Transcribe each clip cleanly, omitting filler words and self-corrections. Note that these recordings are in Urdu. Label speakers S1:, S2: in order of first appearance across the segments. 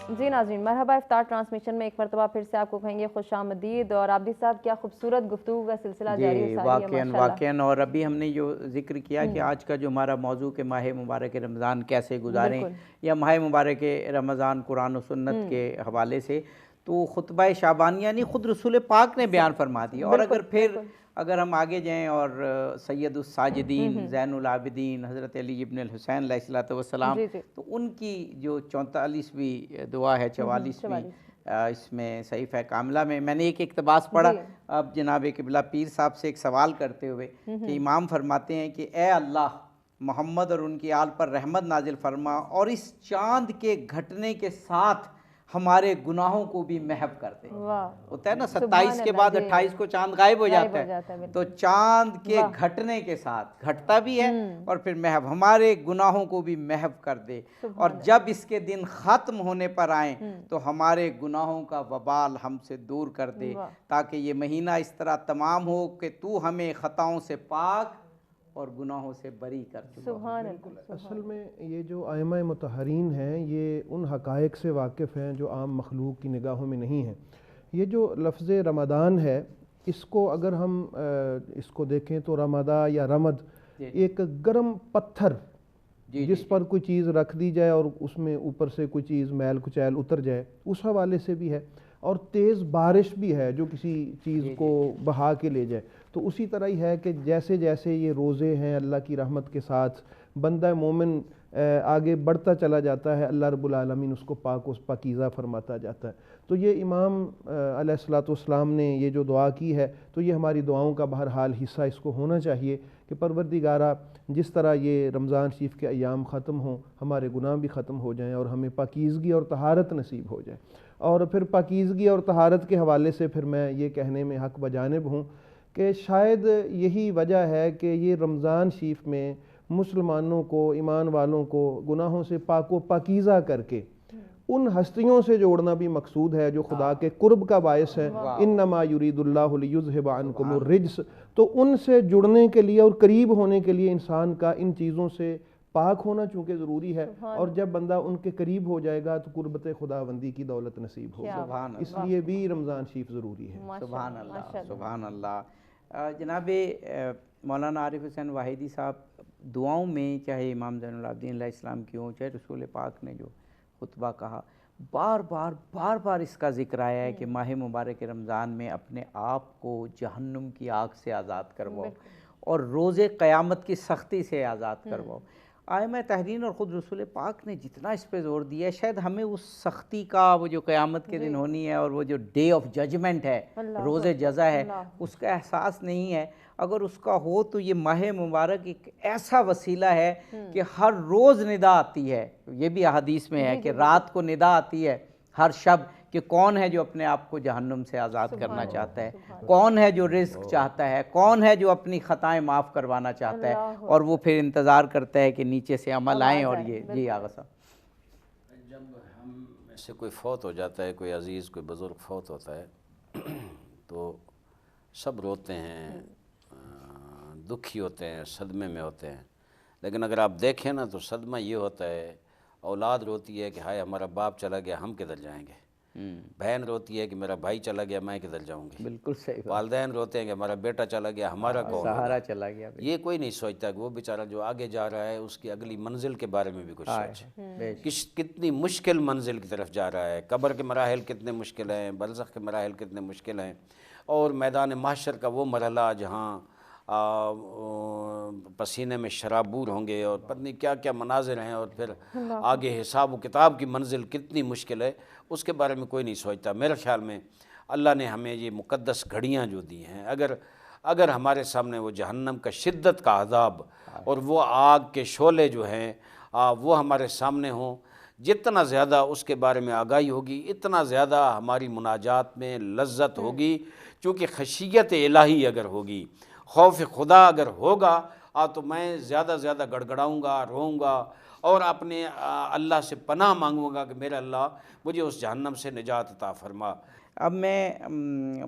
S1: جی ناظرین، مرحبا افطار ٹرانسمیشن میں ایک مرتبہ پھر سے آپ کو کہیں گے خوش آمدید. اور عابدی صاحب کیا خوبصورت گفتگو کا سلسلہ جاری و ساری ہے ماشاءاللہ.
S2: واقعاً اور ابھی ہم نے جو ذکر کیا کہ آج کا جو ہمارا موضوع کہ ماہ مبارک رمضان کیسے گزاریں یا ماہ مبارک رمضان قرآن و سنت کے حوالے سے، تو خطبہ شعبانیہ نہیں خود رسول پاک نے بیان فرما دیا. اور اگر ہم آگے جائیں اور سید الساجدین زین العابدین حضرت علی ابن الحسین علیہ السلام، تو ان کی جو 44ویں دعا ہے 44ویں اس میں صحیفہ کاملہ میں نے ایک اقتباس پڑھا. اب جناب قبلہ پیر صاحب سے ایک سوال کرتے ہوئے کہ امام فرماتے ہیں کہ اے اللہ محمد اور ان کی آل پر رحمت نازل فرما اور اس چاند کے گھٹنے کے ساتھ ہمارے گناہوں کو بھی محو کر دے. ہوتا ہے نا 27 کے بعد 28 کو چاند غائب ہو جاتا ہے، تو چاند کے گھٹنے کے ساتھ گھٹتا بھی ہے اور پھر محو ہمارے گناہوں کو بھی محو کر دے. اور جب اس کے دن ختم ہونے پر آئیں تو ہمارے گناہوں کا وبال ہم سے دور کر دے، تاکہ یہ مہینہ اس طرح تمام ہو کہ تو ہمیں خطاؤں سے پاک اور گناہوں سے بری کر چکا.
S1: سبحان اللہ.
S3: اصل میں یہ جو ائمہ مطہرین ہیں یہ ان حقائق سے واقف ہیں جو عام مخلوق کی نگاہوں میں نہیں ہیں. یہ جو لفظ رمضان ہے اس کو اگر ہم اس کو دیکھیں تو رمضان یا رمد ایک گرم پتھر جس پر کوئی چیز رکھ دی جائے اور اس میں اوپر سے کوئی چیز میل کچیل اتر جائے اس حوالے سے بھی ہے، اور تیز بارش بھی ہے جو کسی چیز کو بہا کے لے جائے. تو اسی طرح ہی ہے کہ جیسے جیسے یہ روزے ہیں اللہ کی رحمت کے ساتھ بندہ مومن آگے بڑھتا چلا جاتا ہے، اللہ رب العالمین اس کو پاک و پاکیزہ فرماتا جاتا ہے. تو یہ امام علیہ السلام نے یہ جو دعا کی ہے تو یہ ہماری دعاؤں کا بہرحال حصہ اس کو ہونا چاہیے کہ پروردگارہ جس طرح یہ رمضان شریف کے ایام ختم ہوں ہمارے گناہ بھی ختم ہو جائیں اور ہمیں پاکیزگی اور طہارت نصیب ہو جائے. اور پھر پاکیزگی اور طہارت کے حوالے سے پھر میں یہ کہنے میں حق بجانب ہوں کہ شاید یہی وجہ ہے کہ یہ رمضان شریف میں مسلمانوں کو ایمان والوں کو گناہوں سے پاک و پاکیزہ کر کے ان ہستیوں سے جوڑنا بھی مقصود ہے جو خدا کے قرب کا باعث ہے. انما یرید اللہ لیذھب عنکم الرجس. تو ان سے جڑنے کے لیے اور قریب ہونے کے لیے انسان کا ان چیزوں سے پاک ہونا چونکہ ضروری ہے، اور جب بندہ ان کے قریب ہو جائے گا تو قربت خداوندی کی دولت نصیب ہوگا. اس لیے بھی رمضان شریف ضروری ہے.
S2: سبحان اللہ سبحان اللہ. جناب مولانا عارف حسین واحدی صاحب دعاؤں میں چاہے امام زین العابدین علیہ السلام کی ہوں چاہے رسول پاک نے جو خطبہ کہا بار بار اس کا ذکر آیا ہے کہ ماہ مبارک رمضان میں اپنے آپ کو جہنم کی آگ سے آزاد کرواؤ اور روز قیامت کی سختی سے آزاد کرواؤ. ائمہ تحرین اور خود رسول پاک نے جتنا اس پہ زور دیا ہے شاید ہمیں اس سختی کا وہ جو قیامت کے دن ہونی ہے اور وہ جو ڈے آف ججمنٹ ہے روز جزا ہے اس کا احساس نہیں ہے. اگر اس کا ہو تو یہ ماہ مبارک ایک ایسا وسیلہ ہے کہ ہر روز ندا آتی ہے. یہ بھی احادیث میں ہے کہ رات کو ندا آتی ہے ہر شب کہ کون ہے جو اپنے آپ کو جہنم سے آزاد کرنا چاہتا ہے، کون ہے جو رزق چاہتا ہے، کون ہے جو اپنی خطائیں معاف کروانا چاہتا ہے، اور وہ پھر انتظار کرتا ہے کہ نیچے سے عمل آئیں. اور یہ جی آغا صاحب
S4: جب ہم میں سے کوئی فوت ہو جاتا ہے، کوئی عزیز کوئی بزرگ فوت ہوتا ہے تو سب روتے ہیں، دکھی ہوتے ہیں، صدمے میں ہوتے ہیں. لیکن اگر آپ دیکھیں نا تو صدمہ یہ ہوتا ہے اولاد روتی ہے کہ ہائے ہمارا باپ چلا گیا ہم کدھر جائیں گے، بہن روتی ہے کہ میرا بھائی چلا گیا میں کدھر جاؤں گی،
S2: بالکل صحیح.
S4: والدین روتے ہیں کہ ہمارا بیٹا چلا گیا ہمارا کون
S2: سہارا چلا گیا.
S4: یہ کوئی نہیں سوچتا کہ وہ بیچارہ جو آگے جا رہا ہے اس کی اگلی منزل کے بارے میں بھی کچھ سوچے، کتنی مشکل منزل کی طرف جا رہا ہے، قبر کے مراحل کتنے مشکل ہیں، برزخ کے مراحل کتنے مشکل ہیں، اور میدان محشر کا وہ مرحلہ جہاں پسینے میں شرابور ہوں گے اور پتہ نہیں کیا کیا مناظر ہیں، اور پھر آگے حساب و کتاب کی منزل کتنی مشکل ہے اس کے بارے میں کوئی نہیں سوچتا. میرے خیال میں اللہ نے ہمیں یہ مقدس گھڑیاں جو دی ہیں، اگر ہمارے سامنے وہ جہنم کا شدت کا عذاب اور وہ آگ کے شعلے جو ہیں وہ ہمارے سامنے ہوں، جتنا زیادہ اس کے بارے میں آگاہی ہوگی اتنا زیادہ ہماری مناجات میں لذت ہوگی. چونکہ خشیت الہی اگر ہوگی، خوف خدا اگر ہوگا تو میں زیادہ گڑ گڑاؤں گا، روؤں گا اور اپنے اللہ سے پناہ مانگوں گا کہ میرے اللہ مجھے اس جہنم سے نجات عطا فرما.
S2: اب میں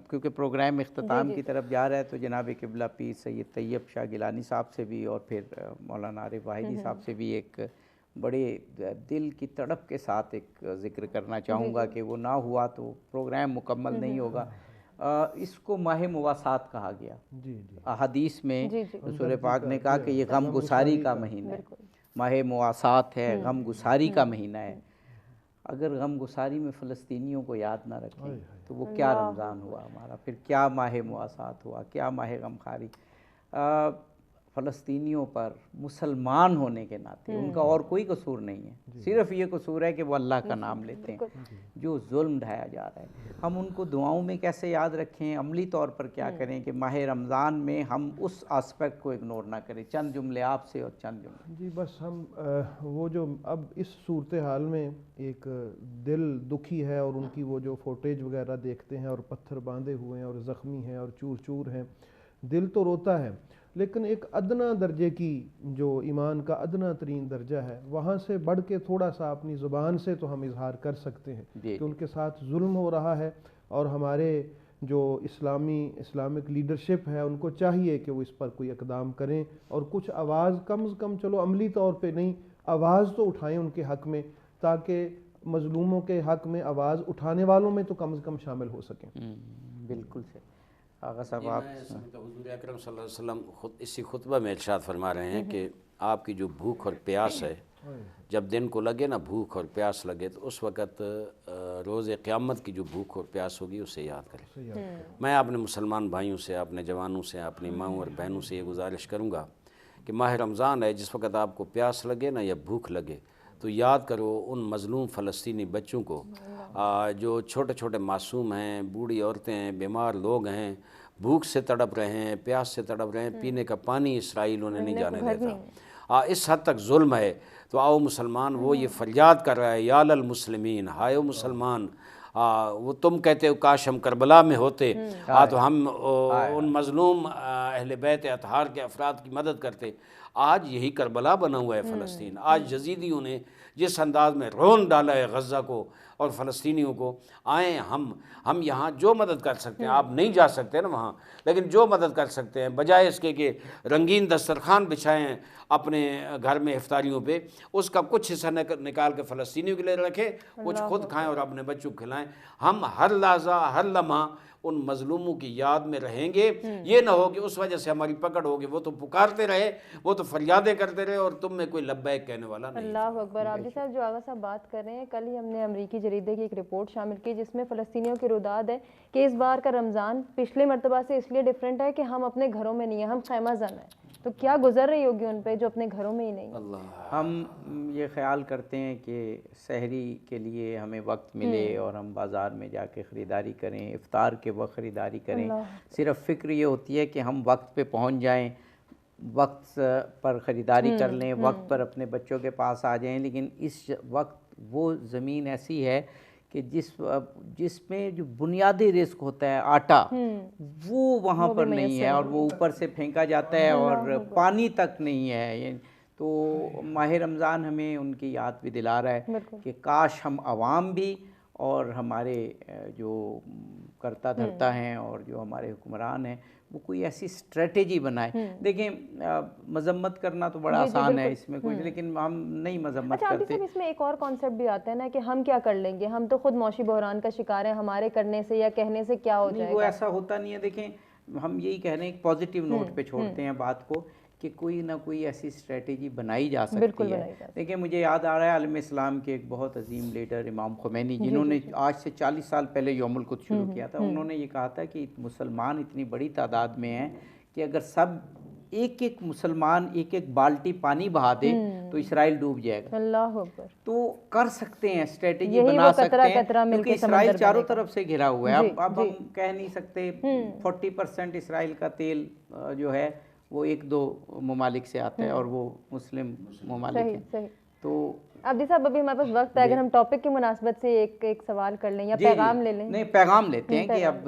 S2: کیونکہ پروگرام اختتام کی طرف جا رہا ہے تو جناب قبلہ پیر سید طیب شاہ گیلانی صاحب سے بھی اور پھر مولانا عارف واحدی صاحب سے بھی ایک بڑے دل کی تڑپ کے ساتھ ایک ذکر کرنا چاہوں گا کہ وہ نہ ہوا تو پروگرام مکمل نہیں ہوگا۔ اس کو ماہ مواسات کہا گیا۔ احادیث میں رسول پاک نے کہا کہ یہ غم گساری کا مہینہ ہے، ماہ مواسات ہے، غم گساری کا مہینہ ہے۔ اگر غم گساری میں فلسطینیوں کو یاد نہ رکھیں تو وہ کیا رمضان ہوا ہمارا، پھر کیا ماہ مواسات ہوا، کیا ماہ غم خاری۔ فلسطینیوں پر مسلمان ہونے کے ناطے ان کا اور کوئی قصور نہیں ہے، صرف یہ قصور ہے کہ وہ اللہ کا نام لیتے ہیں۔ جو ظلم ڈھایا جا رہا ہے ہم ان کو دعاؤں میں کیسے یاد رکھیں، عملی طور پر کیا کریں کہ ماہ رمضان میں ہم اس آسپیکٹ کو اگنور نہ کریں۔ چند جملے آپ سے اور چند جملے
S3: جی بس ہم وہ جو اب اس صورتحال میں ایک دل دکھی ہے اور ان کی وہ جو فوٹیج وغیرہ دیکھتے ہیں اور پتھر باندھے ہوئے ہیں اور زخمی ہیں اور چور چور ہیں، دل تو روتا ہے، لیکن ایک ادنا درجے کی جو ایمان کا ادنا ترین درجہ ہے وہاں سے بڑھ کے تھوڑا سا اپنی زبان سے تو ہم اظہار کر سکتے ہیں کہ ان کے ساتھ ظلم ہو رہا ہے، اور ہمارے جو اسلامک لیڈرشپ ہے ان کو چاہیے کہ وہ اس پر کوئی اقدام کریں اور کچھ آواز کم از کم، چلو عملی طور پہ نہیں، آواز تو اٹھائیں ان کے حق میں، تاکہ مظلوموں کے حق میں آواز اٹھانے والوں میں تو کم از کم شامل ہو سکیں۔
S2: بالکل سے آغا صاحب
S4: آپ حضور اکرم صلی اللہ علیہ وسلم خود اسی خطبہ میں ارشاد فرما رہے ہیں کہ آپ کی جو بھوک اور پیاس ہے، جب دن کو لگے نا بھوک اور پیاس لگے تو اس وقت روز قیامت کی جو بھوک اور پیاس ہوگی اسے یاد کریں۔ میں اپنے مسلمان بھائیوں سے، اپنے جوانوں سے، اپنی ماؤں اور بہنوں سے یہ گزارش کروں گا کہ ماہ رمضان ہے، جس وقت آپ کو پیاس لگے نا یا بھوک لگے تو یاد کرو ان مظلوم فلسطینی بچوں کو جو چھوٹے چھوٹے معصوم ہیں، بوڑھی عورتیں ہیں، بیمار لوگ ہیں، بھوک سے تڑپ رہے ہیں، پیاس سے تڑپ رہے ہیں، پینے کا پانی اسرائیل انہیں نہیں جانے دیتا۔ اس حد تک ظلم ہے تو آؤ مسلمان، وہ یہ فریاد کر رہا ہے یا للمسلمین، ہائے مسلمان، وہ تم کہتے ہو کاش ہم کربلا میں ہوتے تو ہم ان مظلوم اہل بیت اطہار کے افراد کی مدد کرتے۔ آج یہی کربلا بنا ہوا ہے فلسطین۔ آج یزیدیوں نے جس انداز میں رون ڈالا ہے غزہ کو اور فلسطینیوں کو، آئیں ہم یہاں جو مدد کر سکتے ہیں، آپ نہیں جا سکتے نا وہاں، لیکن جو مدد کر سکتے ہیں، بجائے اس کے کہ رنگین دسترخوان بچھائیں اپنے گھر میں افطاریوں پہ، اس کا کچھ حصہ نکال کے فلسطینیوں کے لیے رکھیں، کچھ خود کھائیں اور اپنے بچوں کو کھلائیں۔ ہم ہر لحظہ ہر لمحہ ان مظلوموں کی یاد میں رہیں گے۔ یہ نہ ہو کہ اس وجہ سے ہماری پکڑ ہوگی، وہ تو پکارتے رہے، وہ تو فریادیں کرتے رہے اور تم میں کوئی لبیک کہنے والا نہیں۔
S1: اللہ اکبر۔ عابدی صاحب، جو آغا صاحب بات کر رہے ہیں، کل ہی ہم نے امریکی جریدے کی ایک رپورٹ شامل کی جس میں فلسطینیوں کی روداد ہے کہ اس بار کا رمضان پچھلے مرتبہ سے اس لیے ڈیفرنٹ ہے کہ ہم اپنے گھروں میں نہیں ہیں، ہم خیمہ زن ہیں۔ تو کیا گزر رہی ہوگی ان پہ جو اپنے گھروں میں ہی نہیں ہیں؟
S2: ہم یہ خیال کرتے ہیں کہ سحری کے لیے ہمیں وقت ملے اور ہم بازار میں جا کے خریداری کریں، افطار کے وقت خریداری کریں، صرف فکر یہ ہوتی ہے کہ ہم وقت پہ پہنچ جائیں، وقت پر خریداری کر لیں، وقت پر اپنے بچوں کے پاس آ جائیں، لیکن اس وقت وہ زمین ایسی ہے کہ جس میں جو بنیادی رزق ہوتا ہے آٹا، وہ وہاں پر نہیں ہے اور وہ اوپر سے پھینکا جاتا ہے اور پانی تک نہیں ہے۔ تو ماہ رمضان ہمیں ان کی یاد بھی دلا رہا ہے کہ کاش ہم عوام بھی اور ہمارے جو کرتا دھرتا ہیں اور جو ہمارے حکمران ہیں وہ کوئی ایسی اسٹریٹجی بنائے۔ دیکھیں مذمت کرنا تو بڑا آسان ہے اس میں کچھ، لیکن ہم نہیں مذمت کرتے۔
S1: اس میں ایک اور کانسیپٹ بھی آتا ہے نا کہ ہم کیا کر لیں گے، ہم تو خود معاشی بحران کا شکار ہیں، ہمارے کرنے سے یا کہنے سے کیا ہو جائے گا۔
S2: وہ ایسا ہوتا نہیں ہے۔ دیکھیں ہم یہی کہہ رہے ہیں، ایک پازیٹیو نوٹ پہ چھوڑتے ہیں بات کو کہ کوئی نہ کوئی ایسی اسٹریٹجی بنائی جا سکتی ہے۔ دیکھیں مجھے یاد آ رہا ہے عالم اسلام کے ایک بہت عظیم لیڈر امام خمینی، جنہوں نے آج سے 40 سال پہلے یوم القدس شروع کیا تھا، انہوں نے یہ کہا تھا کہ مسلمان اتنی بڑی تعداد میں ہیں کہ اگر سب ایک ایک مسلمان ایک ایک بالٹی پانی بہا دے تو اسرائیل ڈوب جائے گا۔
S1: اللہ اکبر۔
S2: تو کر سکتے ہیں، اسٹریٹجی بنا سکتے ہیں، کیونکہ اسرائیل چاروں طرف سے گھرا ہوا ہے۔ اب ہم کہہ نہیں سکتے 40% اسرائیل کا تیل جو ہے وہ 1-2 ممالک سے آتا ہے اور وہ مسلم ممالک ہیں۔ تو
S1: عابدی صاحب ابھی ہمارے پاس وقت ہے، اگر ہم ٹاپک کی مناسبت سے ایک سوال کر لیں یا پیغام لے لیں۔
S2: نہیں، پیغام لیتے ہیں کہ اب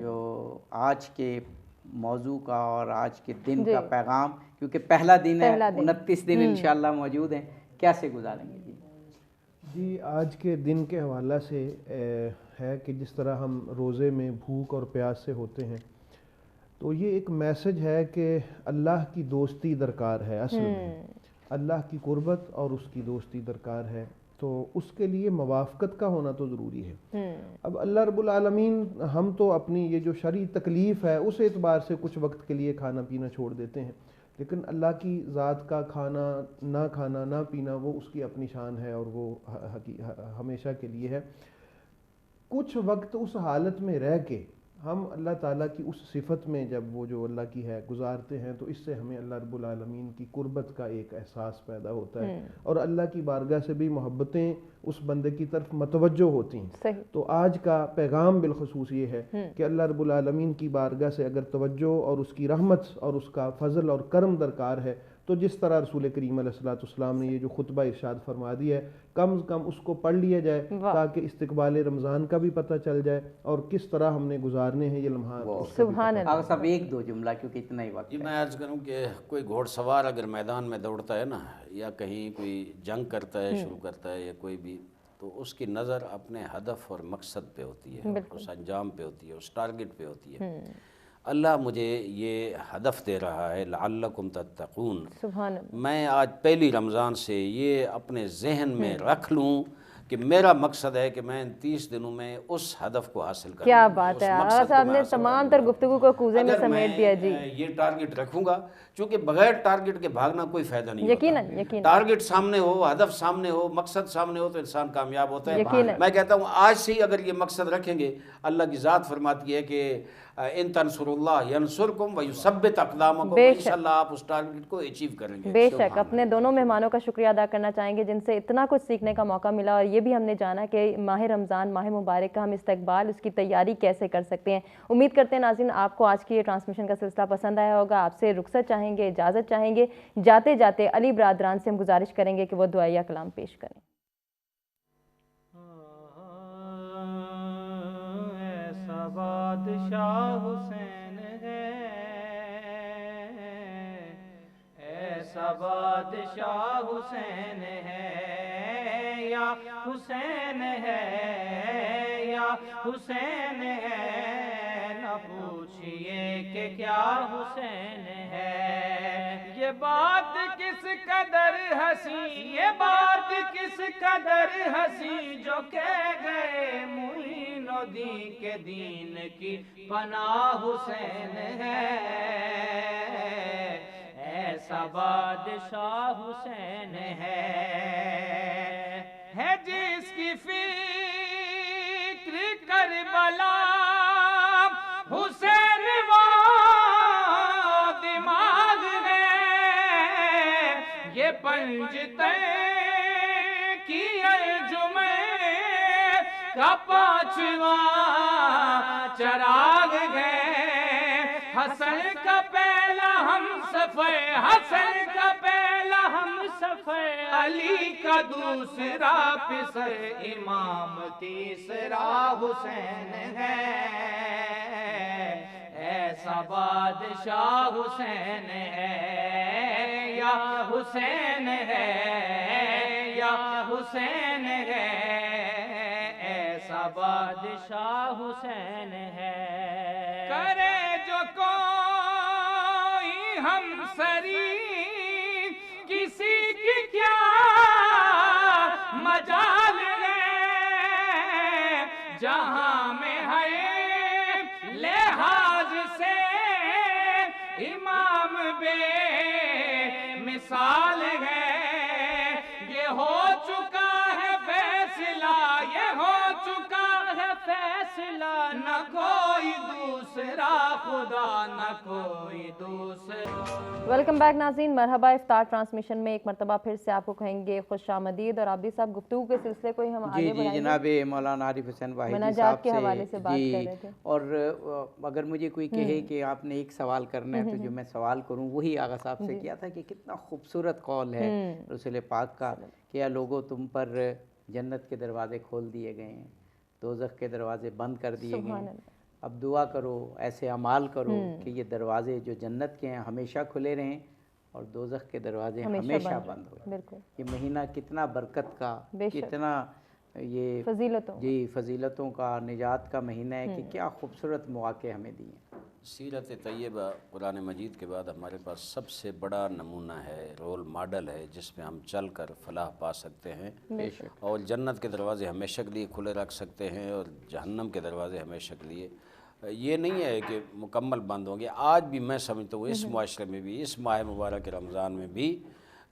S2: جو آج کے موضوع کا اور آج کے دن کا پیغام، کیونکہ پہلا دن ہے، 29 دن انشاءاللہ موجود ہیں، کیسے گزاریں گے؟
S3: جی آج کے دن کے حوالہ سے ہے کہ جس طرح ہم روزے میں بھوک اور پیاس سے ہوتے ہیں، تو یہ ایک میسج ہے کہ اللہ کی دوستی درکار ہے اصل میں، اللہ کی قربت اور اس کی دوستی درکار ہے، تو اس کے لیے موافقت کا ہونا تو ضروری ہے۔ اب اللہ رب العالمین، ہم تو اپنی یہ جو شرعی تکلیف ہے اس اعتبار سے کچھ وقت کے لیے کھانا پینا چھوڑ دیتے ہیں، لیکن اللہ کی ذات کا کھانا نہ پینا وہ اس کی اپنی شان ہے، اور وہ ہمیشہ کے لیے ہے۔ کچھ وقت اس حالت میں رہ کے ہم اللہ تعالیٰ کی اس صفت میں جب وہ جو اللہ کی ہے گزارتے ہیں، تو اس سے ہمیں اللہ رب العالمین کی قربت کا ایک احساس پیدا ہوتا ہے، اور اللہ کی بارگاہ سے بھی محبتیں اس بندے کی طرف متوجہ ہوتی ہیں۔ تو آج کا پیغام بالخصوص یہ ہے کہ اللہ رب العالمین کی بارگاہ سے اگر توجہ اور اس کی رحمت اور اس کا فضل اور کرم درکار ہے، تو جس طرح رسول کریم علیہ السلام نے یہ جو خطبہ ارشاد فرما دیا ہے، کم از کم اس کو پڑھ لیا جائے تاکہ استقبال رمضان کا بھی پتہ چل جائے اور کس طرح ہم نے گزارنے ہیں یہ لمحات۔
S1: سبحان اللہ۔
S2: آغا صاحب ایک دو جملہ کیونکہ اتنا ہی وقت
S4: جی میں عرض کروں کہ کوئی گھوڑ سوار اگر میدان میں دوڑتا ہے نا، یا کہیں کوئی جنگ کرتا ہے، شروع کرتا ہے یا کوئی بھی، تو اس کی نظر اپنے ہدف اور مقصد پہ ہوتی ہے، اس انجام پہ ہوتی ہے، اس ٹارگٹ پہ ہوتی ہے۔ اللہ مجھے یہ ہدف دے رہا ہے لعلکم تتقون،
S1: سبحان اللہ۔
S4: میں آج پہلی رمضان سے یہ اپنے ذہن میں رکھ لوں کہ میرا مقصد ہے کہ میں ان 30 دنوں میں اس ہدف کو حاصل کروں۔
S1: کیا بات ہے، آغا صاحب نے تمام تر گفتگو کو کوزے میں سمیٹ دیا۔ جی
S4: یہ ٹارگٹ رکھوں گا، چونکہ بغیر ٹارگٹ کے بھاگنا کوئی فائدہ نہیں
S1: یقیناً
S4: ٹارگٹ سامنے ہو، ہدف سامنے ہو، مقصد سامنے ہو تو انسان کامیاب ہوتا ہے۔ میں کہتا ہوں آج سے ہی اگر یہ مقصد رکھیں گے، اللہ کی ذات فرماتی ہے کہ ان تنصروا اللہ ینصرکم ویثبت اقدامکم، انشاءاللہ آپ اس ٹارگٹ کو اچیو کریں گے۔
S1: بے شک اپنے دونوں مہمانوں کا شکریہ ادا کرنا چاہیں گے جن سے اتنا کچھ سیکھنے کا موقع ملا، اور یہ بھی ہم نے جانا کہ ماہ رمضان، ماہ مبارک کا ہم استقبال، اس کی تیاری کیسے کر سکتے ہیں۔ امید کرتے ہیں ناظرین آپ کو آج کی یہ ٹرانسمیشن کا سلسلہ پسند آیا ہوگا۔ آپ سے رخصت چاہیں گے، اجازت چاہیں گے، جاتے جاتے علی برادران سے ہم گزارش کریں گے کہ وہ دعائیہ کلام پیش کریں۔
S5: ایسا بادشاہ حسین ہے، ایسا بادشاہ حسین ہے، یا حسین ہے، یا حسین ہے، نہ پوچھئے کہ کیا حسین ہے۔ یہ بات کس قدر ہنسی، یہ بات کس قدر ہنسی، جو کہہ گئے معین الدین کے دین کی پناہ حسین ہے۔ ایسا بادشاہ حسین ہے جس کی فکر کربلا حسین وہ دماغ ہے، یہ پنجتے کی انجمن کا پانچواں چراغ ہے۔ حسن کا پہلا ہم سفر، حسن کا پہلا ہم سفر، علی کا دوسرا پسر، امام تیسرا حسین ہے۔ ایسا بادشاہ حسین ہے، یا حسین ہے، یا حسین ہے، ایسا بادشاہ حسین ہے۔ کرے جو کوئی ہم سری کسی کی کیا مجال ہے، جہاں میں ہے لحاظ سے امام بے مثال ہے۔ یہ ہو چکا ہے فیصلہ، یہ ہو چکا ہے فیصلہ، نہ کوئی دوسرا خدا، نہ کوئی دوسرا۔
S1: ویلکم بیک ناظرین، مرحبا افطار ٹرانسمیشن میں ایک مرتبہ پھر سے آپ کو کہیں گے خوش آمدید، اور عابدی صاحب گفتگو کے سلسلے کو ہی ہم آگے بڑھائیں گے۔
S2: جی جناب مولانا عارف حسین واحدی
S1: مناجات
S2: صاحب
S1: کے حوالے سے بات کر رہے تھے،
S2: اور اگر مجھے کوئی کہے کہ آپ نے ایک سوال کرنا ہے تو جو میں سوال کروں وہی آغا صاحب سے کیا تھا کہ کتنا خوبصورت قول ہے رسول پاک کا کہ یا لوگوں تم پر جنت کے دروازے کھول دیے گئے ہیں، دوزخ کے دروازے بند کر دیے گئے ہیں، اب دعا کرو، ایسے اعمال کرو کہ یہ دروازے جو جنت کے ہیں ہمیشہ کھلے رہیں اور دوزخ کے دروازے ہمیشہ بند ہوئے۔ یہ مہینہ کتنا برکت کا، کتنا یہ فضیلتوں کا، نجات کا مہینہ ہے کہ کیا خوبصورت مواقع ہمیں دیے ہیں۔
S4: سیرت طیبہ قرآن مجید کے بعد ہمارے پاس سب سے بڑا نمونہ ہے، رول ماڈل ہے، جس پہ ہم چل کر فلاح پا سکتے ہیں اور جنت کے دروازے ہمیشہ کے لیے کھلے رکھ سکتے ہیں اور جہنم کے دروازے ہمیشہ کے لیے یہ نہیں ہے کہ مکمل بند ہوں گے۔ آج بھی میں سمجھتا ہوں اس معاشرے میں بھی، اس ماہ مبارک رمضان میں بھی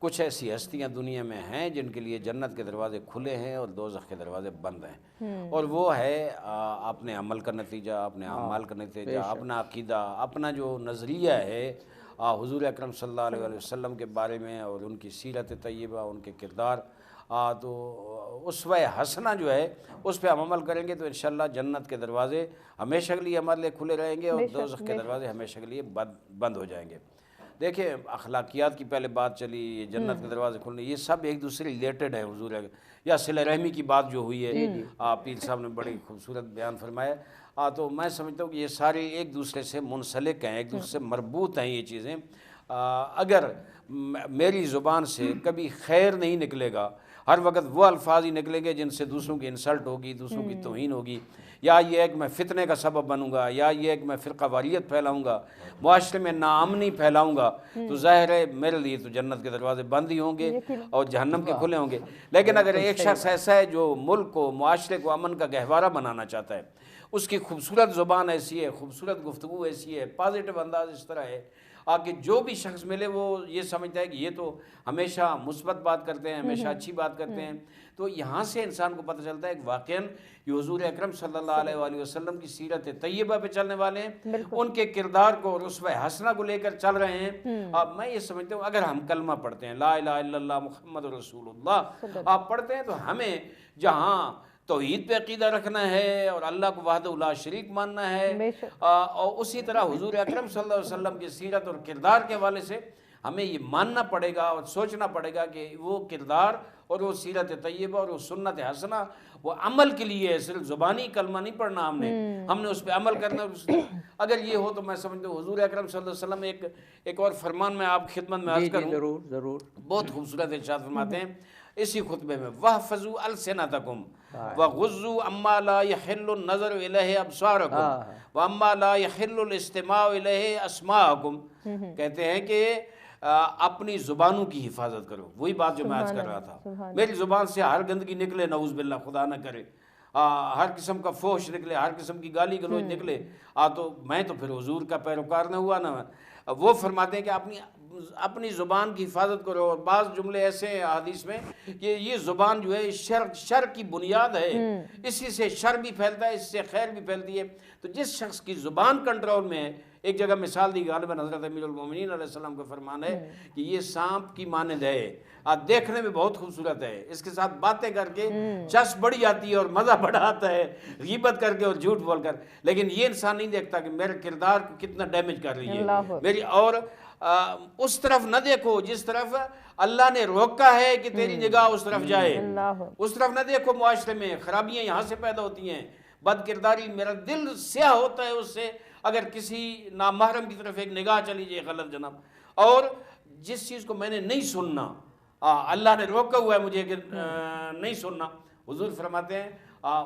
S4: کچھ ایسی ہستیاں دنیا میں ہیں جن کے لیے جنت کے دروازے کھلے ہیں اور دوزخ کے دروازے بند ہیں، اور وہ ہے اپنے عمل کا نتیجہ، اپنے اعمال کا نتیجہ، اپنا عقیدہ، اپنا جو نظریہ ہے حضور اکرم صلی اللہ علیہ وسلم کے بارے میں اور ان کی سیرت طیبہ، ان کے کردار، تو اسوہ حسنہ جو ہے اس پہ ہم عمل کریں گے تو انشاءاللہ جنت کے دروازے ہمیشہ کے لیے ہمارے لیے کھلے رہیں گے اور دوزخ کے دروازے ہمیشہ کے لیے بند ہو جائیں گے۔ دیکھیں اخلاقیات کی پہلے بات چلی، یہ جنت کے دروازے کھلنے، یہ سب ایک دوسرے ریلیٹڈ ہے۔ حضور یا صلہ رحمی کی بات جو ہوئی ہے، پیر صاحب نے بڑی خوبصورت بیان فرمایا، تو میں سمجھتا ہوں کہ یہ سارے ایک دوسرے سے منسلک ہیں، ایک دوسرے سے مربوط ہیں یہ چیزیں۔ اگر میری زبان سے کبھی خیر نہیں نکلے گا، ہر وقت وہ الفاظ ہی نکلیں گے جن سے دوسروں کی انسلٹ ہوگی، دوسروں کی توہین ہوگی، یا یہ ہے کہ میں فتنے کا سبب بنوں گا، یا یہ ہے کہ میں فرقہ واریت پھیلاؤں گا، معاشرے میں ناامنی پھیلاؤں گا، تو ظاہر ہے میرے لیے تو جنت کے دروازے بند ہی ہوں گے اور جہنم کے کھلے ہوں گے۔ لیکن اگر ایک شخص ایسا ہے جو ملک کو، معاشرے کو امن کا گہوارہ بنانا چاہتا ہے، اس کی خوبصورت زبان ایسی ہے، خوبصورت گفتگو ایسی ہے، پازیٹیو انداز اس طرح ہے کہ جو بھی شخص ملے وہ یہ سمجھتا ہے کہ یہ تو ہمیشہ مثبت بات کرتے ہیں، ہمیشہ اچھی بات کرتے ہیں، تو یہاں سے انسان کو پتہ چلتا ہے کہ واقعاً یہ حضور اکرم صلی اللہ علیہ وآلہ وسلم کی سیرت طیبہ پہ چلنے والے ہیں، ان کے کردار کو اور اسوہ حسنہ کو لے کر چل رہے ہیں۔ اب میں یہ سمجھتا ہوں اگر ہم کلمہ پڑھتے ہیں لا الہ الا اللہ محمد رسول اللہ آپ پڑھتے ہیں، تو ہمیں جہاں توحید پہ عقیدہ رکھنا ہے اور اللہ کو وحدہ لا شریک ماننا ہے، اور اسی طرح حضور اکرم صلی اللہ علیہ وسلم کی سیرت اور کردار کے حوالے سے ہمیں یہ ماننا پڑے گا اور سوچنا پڑے گا کہ وہ کردار اور وہ سیرت طیبہ اور وہ سنت حسنہ وہ عمل کے لیے ہے، صرف زبانی کلمہ نہیں پڑھنا ہم نے اس پہ عمل کرنا۔ اگر یہ ہو تو میں سمجھتا ہوں حضور اکرم صلی اللہ علیہ وسلم ایک اور فرمان میں آپ خدمت میں عرض کروں،
S2: ضرور
S4: بہت خوبصورت ارشاد فرماتے ہیں اسی خطبے میں، وَاحْفَظُوا أَلْسِنَتَكُمْ وَغُضُّوا عَمَّا لَا يَحِلُّ النَّظَرُ إِلَيْهِ أَبْصَارَكُمْ وَعَمَّا لَا يَحِلُّ الْاِسْتِمَاعُ إِلَيْهِ أَسْمَاعَكُمْ، کہتے ہیں کہ اپنی زبانوں کی حفاظت کرو۔ وہی بات جو میں آج کر رہا تھا، میری زبان سے ہر گندگی نکلے نعوذ باللہ، خدا نہ کرے، ہر قسم کا فحش نکلے، ہر قسم کی گالی گلوچ نکلے، تو میں تو پھر حضور کا پیروکار نہ ہوا نا۔ وہ فرماتے ہیں کہ اپنی زبان کی حفاظت کرو، اور بعض جملے ایسے ہیں حدیث میں کہ یہ زبان جو ہے شر کی بنیاد ہے، اسی سے شر بھی پھیلتا ہے، اس سے خیر بھی پھیلتی ہے۔ تو جس شخص کی زبان کنٹرول میں ہے، ایک جگہ مثال دی غالباً حضرت امیر المومنین علیہ السلام کا فرمان ہے کہ یہ سانپ کی مانند ہے، دیکھنے میں بہت خوبصورت ہے، اس کے ساتھ باتیں کر کے چس بڑی آتی ہے اور مزہ بڑا آتا ہے، غیبت کر کے اور جھوٹ بول کر، لیکن یہ انسان نہیں دیکھتا کہ میرے کردار کو کتنا ڈیمیج کر رہی ہے میری، اور اس طرف نہ دیکھو جس طرف اللہ نے روکا ہے کہ تیری نگاہ اس طرف جائے، اس طرف نہ دیکھو۔ معاشرے میں خرابیاں یہاں سے پیدا ہوتی ہیں، بد کرداری، میرا دل سیاہ ہوتا ہے اس سے اگر کسی نامحرم کی طرف ایک نگاہ چلی جائے غلط جناب، اور جس چیز کو میں نے نہیں سننا، اللہ نے روکا ہوا ہے مجھے کہ نہیں سننا، حضور فرماتے ہیں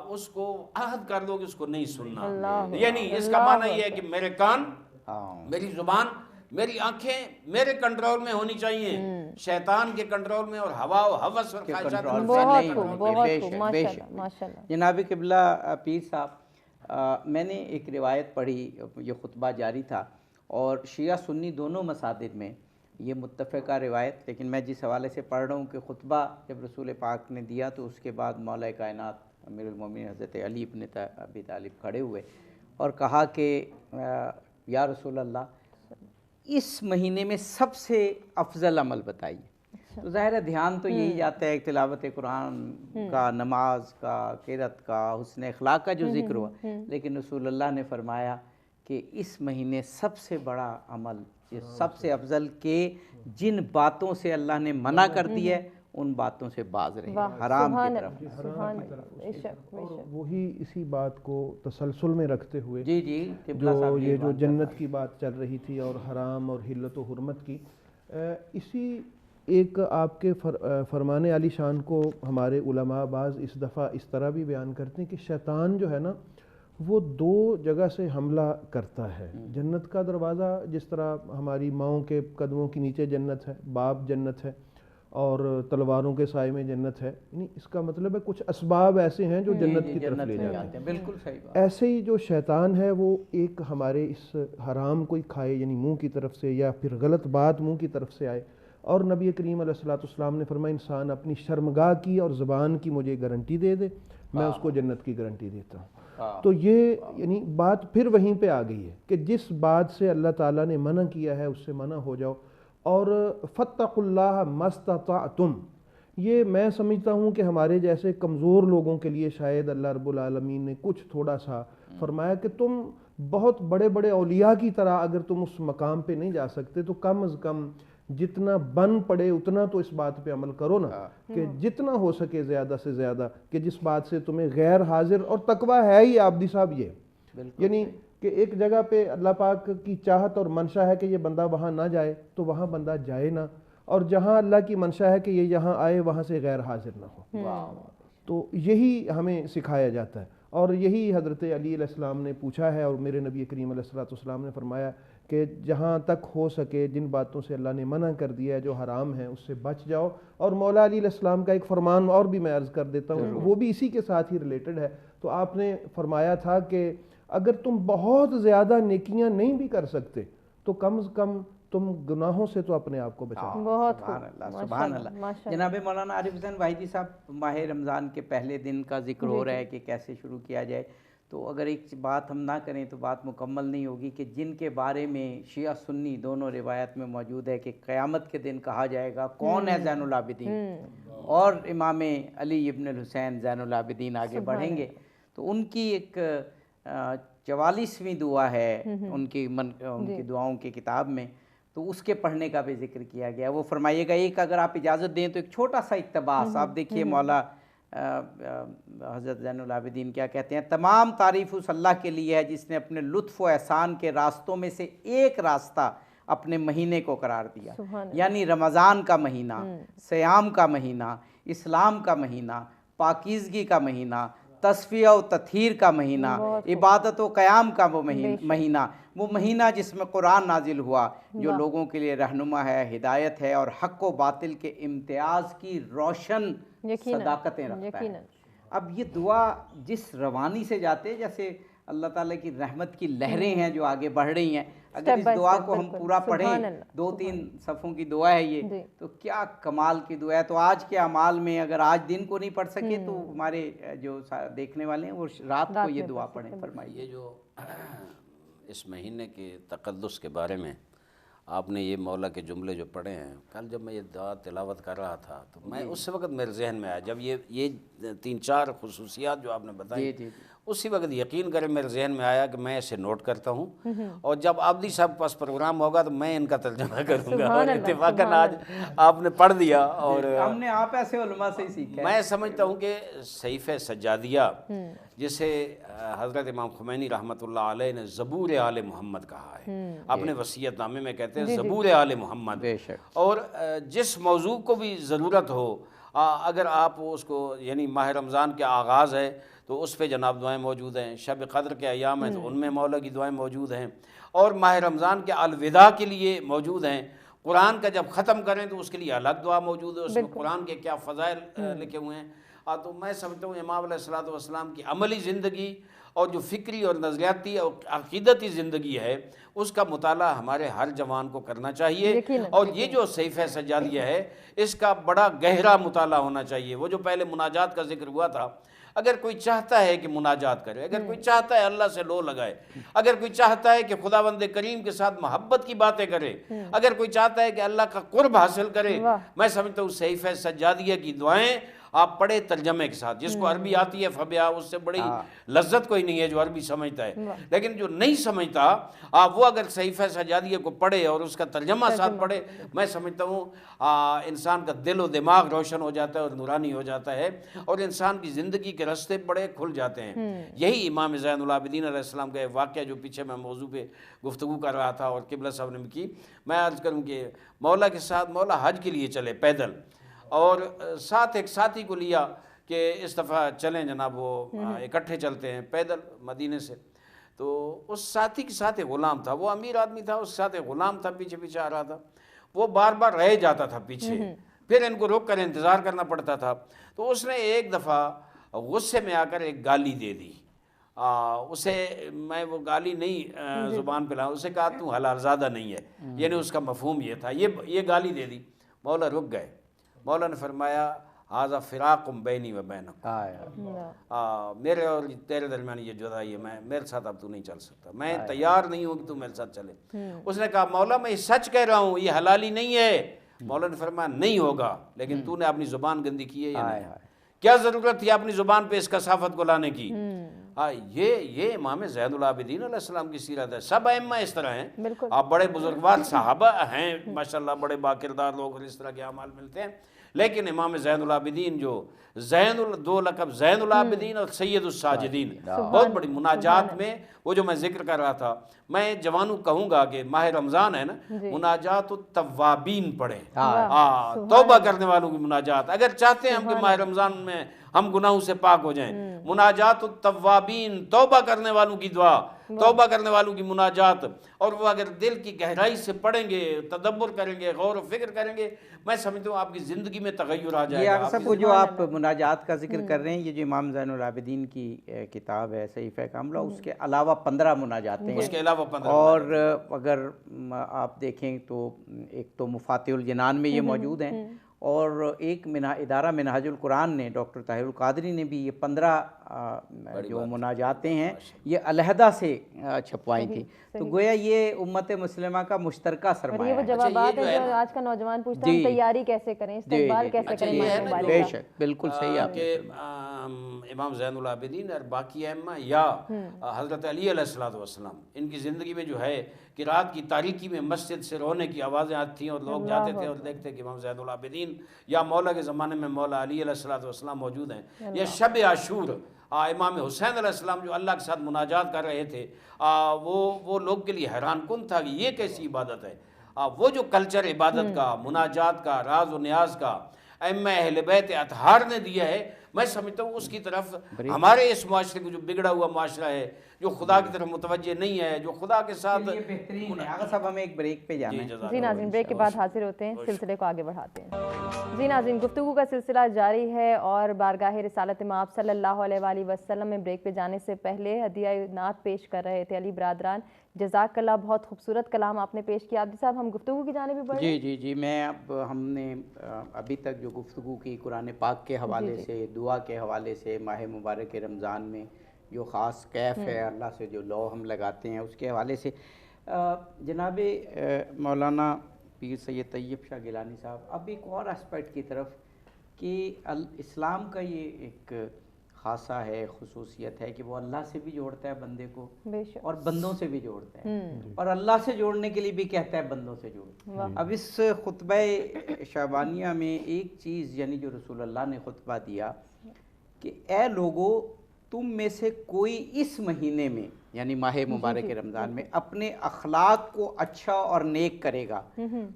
S4: اس کو عہد کر دو کہ اس کو نہیں سننا، یعنی اس کا معنی یہ ہے کہ میرے کان، میری زبان، میری آنکھیں میرے کنٹرول میں ہونی چاہیے، شیطان کے کنٹرول میں اور ہوا و حوث اور خواہشات
S2: جناب قبلہ پیر صاحب، میں نے ایک روایت پڑھی، یہ خطبہ جاری تھا اور شیعہ سنی دونوں مساجد میں یہ متفقہ روایت، لیکن میں جس حوالے سے پڑھ رہا ہوں کہ خطبہ جب رسول پاک نے دیا تو اس کے بعد مولا کائنات امیر المومنین حضرت علی ابن ابی طالب کھڑے ہوئے اور کہا کہ یا رسول اللہ اس مہینے میں سب سے افضل عمل بتائیے۔ تو ظاہر ہے دھیان تو یہی جاتا ہے تلاوت قرآن کا، نماز کا، قرات کا، حسن اخلاق کا جو ذکر ہوا، لیکن رسول اللہ نے فرمایا کہ اس مہینے سب سے بڑا عمل، سب سے افضل کہ جن باتوں سے اللہ نے منع کر دی ہے ان باتوں سے باز رہے، حرام کی طرف۔
S3: اور وہی اسی بات کو تسلسل میں رکھتے ہوئے
S2: جی
S3: جو یہ جو جنت کی بات چل رہی تھی اور حرام اور حلت و حرمت کی، اسی ایک آپ کے فرمان عالی شان کو ہمارے علماء بعض اس دفعہ اس طرح بھی بیان کرتے ہیں کہ شیطان جو ہے نا وہ دو جگہ سے حملہ کرتا ہے. جنت کا دروازہ جس طرح ہماری ماؤں کے قدموں کے نیچے جنت ہے، باپ جنت ہے، اور تلواروں کے سائے میں جنت ہے، یعنی اس کا مطلب ہے کچھ اسباب ایسے ہیں جو جنت کی طرف لے جاتے ہیں.
S2: بالکل صحیح بات.
S3: ایسے ہی جو شیطان ہے وہ ایک ہمارے اس حرام کوئی کھائے، یعنی منہ کی طرف سے، یا پھر غلط بات منہ کی طرف سے آئے. اور نبی کریم علیہ الصلوۃ والسلام نے فرمایا انسان اپنی شرمگاہ کی اور زبان کی مجھے گارنٹی دے دے، میں اس کو جنت کی گارنٹی دیتا ہوں. تو یہ یعنی بات پھر وہیں پہ آ گئی ہے کہ جس بات سے اللہ تعالیٰ نے منع کیا ہے اس سے منع ہو جاؤ. اور فاتقوا اللہ ما استطعتم، یہ میں سمجھتا ہوں کہ ہمارے جیسے کمزور لوگوں کے لیے شاید اللہ رب العالمین نے کچھ تھوڑا سا فرمایا کہ تم بہت بڑے بڑے اولیاء کی طرح اگر تم اس مقام پہ نہیں جا سکتے تو کم از کم جتنا بن پڑے اتنا تو اس بات پہ عمل کرو نا، کہ جتنا ہو سکے زیادہ سے زیادہ، کہ جس بات سے تمہیں غیر حاضر، اور تقویٰ ہے ہی عابدی صاحب یہ، یعنی کہ ایک جگہ پہ اللہ پاک کی چاہت اور منشا ہے کہ یہ بندہ وہاں نہ جائے تو وہاں بندہ جائے نہ، اور جہاں اللہ کی منشا ہے کہ یہ یہاں آئے وہاں سے غیر حاضر نہ ہو. تو یہی ہمیں سکھایا جاتا ہے، اور یہی حضرت علی علیہ السلام نے پوچھا ہے، اور میرے نبی کریم علیہ الصلوۃ والسلام نے فرمایا کہ جہاں تک ہو سکے جن باتوں سے اللہ نے منع کر دیا ہے جو حرام ہیں اس سے بچ جاؤ. اور مولا علی علیہ السلام کا ایک فرمان اور بھی میں عرض کر دیتا ہوں، وہ بھی اسی کے ساتھ ہی ریلیٹڈ ہے. تو آپ نے فرمایا تھا کہ اگر تم بہت زیادہ نیکیاں نہیں بھی کر سکتے تو کم از کم تم گناہوں سے تو اپنے آپ کو بچاؤ.
S1: بہت
S2: سبحان اللہ، سبحان اللہ. جناب مولانا عارف حسین واحدی صاحب، ماہ رمضان کے پہلے دن کا ذکر ہو رہا ہے کہ کیسے شروع کیا جائے، تو اگر ایک بات ہم نہ کریں تو بات مکمل نہیں ہوگی کہ جن کے بارے میں شیعہ سنی دونوں روایت میں موجود ہے کہ قیامت کے دن کہا جائے گا کون ہے زین العابدین، اور امام علی ابن الحسین زین العابدین آگے بڑھیں گے، تو ان کی ایک 44ویں دعا ہے ان کی دعاؤں کی کتاب میں، تو اس کے پڑھنے کا بھی ذکر کیا گیا. وہ فرمائیے گا ایک اگر آپ اجازت دیں تو ایک چھوٹا سا اقتباس. آپ دیکھیے مولا حضرت زین العابدین کیا کہتے ہیں: تمام تعریف اس اللہ کے لیے ہے جس نے اپنے لطف و احسان کے راستوں میں سے ایک راستہ اپنے مہینے کو قرار دیا، یعنی رمضان کا مہینہ، صیام کا مہینہ، اسلام کا مہینہ، پاکیزگی کا مہینہ، تصفیہ و تطہیر کا مہینہ، عبادت و قیام کا وہ مہینہ، وہ مہینہ جس میں قرآن نازل ہوا، جو لوگوں کے لیے رہنما ہے، ہدایت ہے، اور حق و باطل کے امتیاز کی روشن صداقتیں رکھتا ہے. اب یہ دعا جس روانی سے جاتے جیسے اللہ تعالیٰ کی رحمت کی لہریں ہیں جو آگے بڑھ رہی ہیں، اگر اس دعا کو ہم پورا پڑھیں، 2-3 صفحوں کی دعا ہے یہ، تو کیا کمال کی دعا ہے. تو آج کے اعمال میں اگر آج دن کو نہیں پڑھ سکے تو ہمارے جو دیکھنے والے ہیں وہ رات کو یہ دعا پڑھیں. فرمائیے.
S4: یہ جو اس مہینے کے تقدس کے بارے میں آپ نے یہ مولا کے جملے جو پڑھے ہیں، کل جب میں یہ دعا تلاوت کر رہا تھا تو میں اس وقت میرے ذہن میں آیا، جب یہ 3-4 خصوصیات جو آپ نے بتائی، اسی وقت یقین کریں میرے ذہن میں آیا کہ میں اسے نوٹ کرتا ہوں، اور جب عابدی صاحب پاس پروگرام ہوگا تو میں ان کا ترجمہ کروں گا. اور اتفاقاً آج آپ نے پڑھ دیا، اور
S2: ہم نے آپ ایسے علماء سے ہی سیکھا.
S4: میں سمجھتا ہوں کہ صحیفہ سجادیہ جسے حضرت امام خمینی رحمۃ اللہ علیہ نے زبور آل محمد کہا ہے، اپنے وصیت نامے میں کہتے ہیں زبور آل محمد. اور جس موضوع کو بھی ضرورت ہو، اگر آپ اس کو، یعنی ماہ رمضان کے آغاز ہے تو اس پہ جناب دعائیں موجود ہیں، شب قدر کے ایام ہیں تو ان میں مولا کی دعائیں موجود ہیں، اور ماہ رمضان کے الوداع کے لیے موجود ہیں. قرآن کا جب ختم کریں تو اس کے لیے الگ دعا موجود ہے، اس میں قرآن کے کیا فضائل لکھے ہوئے ہیں. تو میں سمجھتا ہوں امام علیہ الصلوۃ والسلام کی عملی زندگی اور جو فکری اور نظریاتی اور عقیدتی زندگی ہے اس کا مطالعہ ہمارے ہر جوان کو کرنا چاہیے. اور یہ جو صحیفہ سجادیہ ہے اس کا بڑا گہرا مطالعہ ہونا چاہیے. وہ جو پہلے مناجات کا ذکر ہوا تھا، اگر کوئی چاہتا ہے کہ مناجات کرے، اگر کوئی چاہتا ہے اللہ سے لو لگائے، اگر کوئی چاہتا ہے کہ خداوند کریم کے ساتھ محبت کی باتیں کرے، اگر کوئی چاہتا ہے کہ اللہ کا قرب حاصل کرے، میں سمجھتا ہوں صحیفہ سجادیہ کی دعائیں آپ پڑھے ترجمے کے ساتھ. جس کو عربی آتی ہے فبیا، اس سے بڑی لذت کوئی نہیں ہے جو عربی سمجھتا ہے. لیکن جو نہیں سمجھتا وہ اگر صحیفہ سجادیہ کو پڑھے اور اس کا ترجمہ ساتھ پڑھے، میں سمجھتا ہوں انسان کا دل و دماغ روشن ہو جاتا ہے اور نورانی ہو جاتا ہے، اور انسان کی زندگی کے راستے بڑے کھل جاتے ہیں. یہی امام زین العابدین علیہ السلام کا ایک واقعہ جو پیچھے میں موضوع پہ گفتگو کر رہا تھا اور قبلہ صاحب نے بھی کی، میں عرض کروں کہ مولا کے ساتھ مولا حج کے لیے چلے پیدل، اور ساتھ ایک ساتھی کو لیا کہ اس دفعہ چلیں جناب وہ اکٹھے چلتے ہیں پیدل مدینے سے. تو اس ساتھی کے ساتھ ایک غلام تھا, وہ امیر آدمی تھا, اس کے ساتھ ایک غلام تھا پیچھے پیچھے آ رہا تھا. وہ بار بار رہ جاتا تھا پیچھے, پھر ان کو روک کر انتظار کرنا پڑتا تھا. تو اس نے ایک دفعہ غصے میں آ کر ایک گالی دے دی. اسے میں وہ گالی نہیں زبان پہ لاؤں, اسے کہا تو حلال زادہ نہیں ہے, یعنی اس کا مفہوم یہ تھا. یہ گالی دے دی. مولا رک گئے. مولا نے فرمایا ھذا فراق بینی و بینک, میرے اور تیرے درمیان یہ جدائی ہے, میرے ساتھ اب تو نہیں چل سکتا, میں تیار نہیں ہوں کہ تو میرے ساتھ چلے. اس نے کہا مولا میں سچ کہہ رہا ہوں, یہ حلالی نہیں ہے. مولا نے فرمایا نہیں ہوگا, لیکن تو نے اپنی زبان گندی کی ہے یا نہیں, کیا ضرورت تھی اپنی زبان پہ اس کثافت کو لانے کی. یہ امام زین العابدین علیہ السلام کی سیرت ہے. سب ائمہ اس طرح ہیں, آپ بڑے بزرگوار صحابہ ہیں ماشاءاللہ, بڑے باکردار لوگ, اور اس طرح کے اعمال ملتے ہیں. لیکن امام زین العابدین جو دو لقب زین العابدین اور سید الساجدین, بہت بڑی مناجات میں وہ جو میں ذکر کر رہا تھا, میں جوانوں کہوں گا کہ ماہ رمضان ہے نا, مناجات التوابین پڑھیں, توبہ کرنے والوں کی مناجات. اگر چاہتے ہیں ہم کہ ماہ رمضان میں ہم گناہوں سے پاک ہو جائیں, مناجات التوابین, توبہ کرنے والوں کی دعا, توبہ کرنے والوں کی مناجات. اور وہ اگر دل کی گہرائی سے پڑھیں گے, تدبر کریں گے, غور و فکر کریں گے, میں سمجھتا ہوں آپ کی زندگی میں تغیر آ جائے گا.
S2: یہ سب جو آپ مناجات کا ذکر کر رہے ہیں, یہ جو امام زین العابدین کی کتاب ہے صحیفہ کاملہ, اس کے علاوہ 15 مناجاتیں ہیں.
S4: اس کے علاوہ 15.
S2: اور اگر آپ دیکھیں تو ایک تو مفاتیح الجنان میں یہ موجود ہیں, اور ایک ادارہ منہاج القرآن نے, ڈاکٹر طاہر القادری نے بھی یہ 15 جو مناجاتیں ہیں یہ علیحدہ سے چھپوائی تھیں. تو گویا یہ امت مسلمہ کا مشترکہ سرمایہ ہے.
S1: یہ وہ جوابات ہیں جو آج کا نوجوان پوچھتا ہے, تیاری کیسے کریں, استقبال کیسے کریں.
S2: بے شک, بالکل صحیح آپ
S4: کہ امام زین العابدین اور باقی ائمہ یا حضرت علی علیہ السلام, ان کی زندگی میں جو ہے کہ رات کی تاریکی میں مسجد سے رونے کی آوازیں آتی تھیں, اور لوگ جاتے تھے اور دیکھتے کہ امام زین العابدین یا مولا کے زمانے میں مولا علی علیہ السلام موجود ہیں. یہ شب عاشور, امام حسین علیہ السلام جو اللہ کے ساتھ مناجات کر رہے تھے, وہ لوگ کے لیے حیران کن تھا کہ یہ کیسی عبادت ہے. وہ جو کلچر عبادت کا, مناجات کا, راز و نیاز کا ائمہ اہل بیت اطہار نے دیا ہے, میں سمجھتا ہوں اس کی طرف ہمارے اس معاشرے کو, جو بگڑا ہوا معاشرہ ہے, جو خدا کی طرف متوجہ نہیں ہے, جو خدا کے ساتھ
S2: بہترین ہے. آغا صاحب ہمیں ایک بریک پہ جانا ہے.
S1: جی ناظرین, بریک کے بعد حاضر ہوتے ہیں, سلسلے کو آگے بڑھاتے ہیں. جی ناظرین, گفتگو کا سلسلہ جاری ہے, اور بارگاہ رسالت مآب صلی اللہ علیہ وآلہ وسلم میں بریک پہ جانے سے پہلے ہدیہ نعت پیش کر رہے تھے علی برادران. جزاک اللہ, بہت خوبصورت کلام آپ نے پیش کیا. عبدی صاحب, ہم گفتگو کی جانب بھی بڑھیں.
S2: جی میں ہم نے ابھی تک جو گفتگو کی قرآن پاک کے حوالے سے, دعا کے حوالے سے, ماہ مبارک رمضان میں جو خاص کیف ہے, اللہ سے جو لو ہم لگاتے ہیں, اس کے حوالے سے جناب مولانا پیر سید طیب شاہ گیلانی صاحب, اب ایک اور اسپیکٹ کی طرف کہ اسلام کا یہ ایک خاصہ ہے, خصوصیت ہے کہ وہ اللہ سے بھی جوڑتا ہے بندے کو, اور بندوں سے بھی جوڑتا ہے, اور اللہ سے جوڑنے کے لیے بھی کہتا ہے بندوں سے جوڑ. اب اس خطبہ شعبانیہ میں ایک چیز, یعنی جو رسول اللہ نے خطبہ دیا کہ اے لوگو, تم میں سے کوئی اس مہینے میں, یعنی ماہ مبارک رمضان میں, اپنے اخلاق کو اچھا اور نیک کرے گا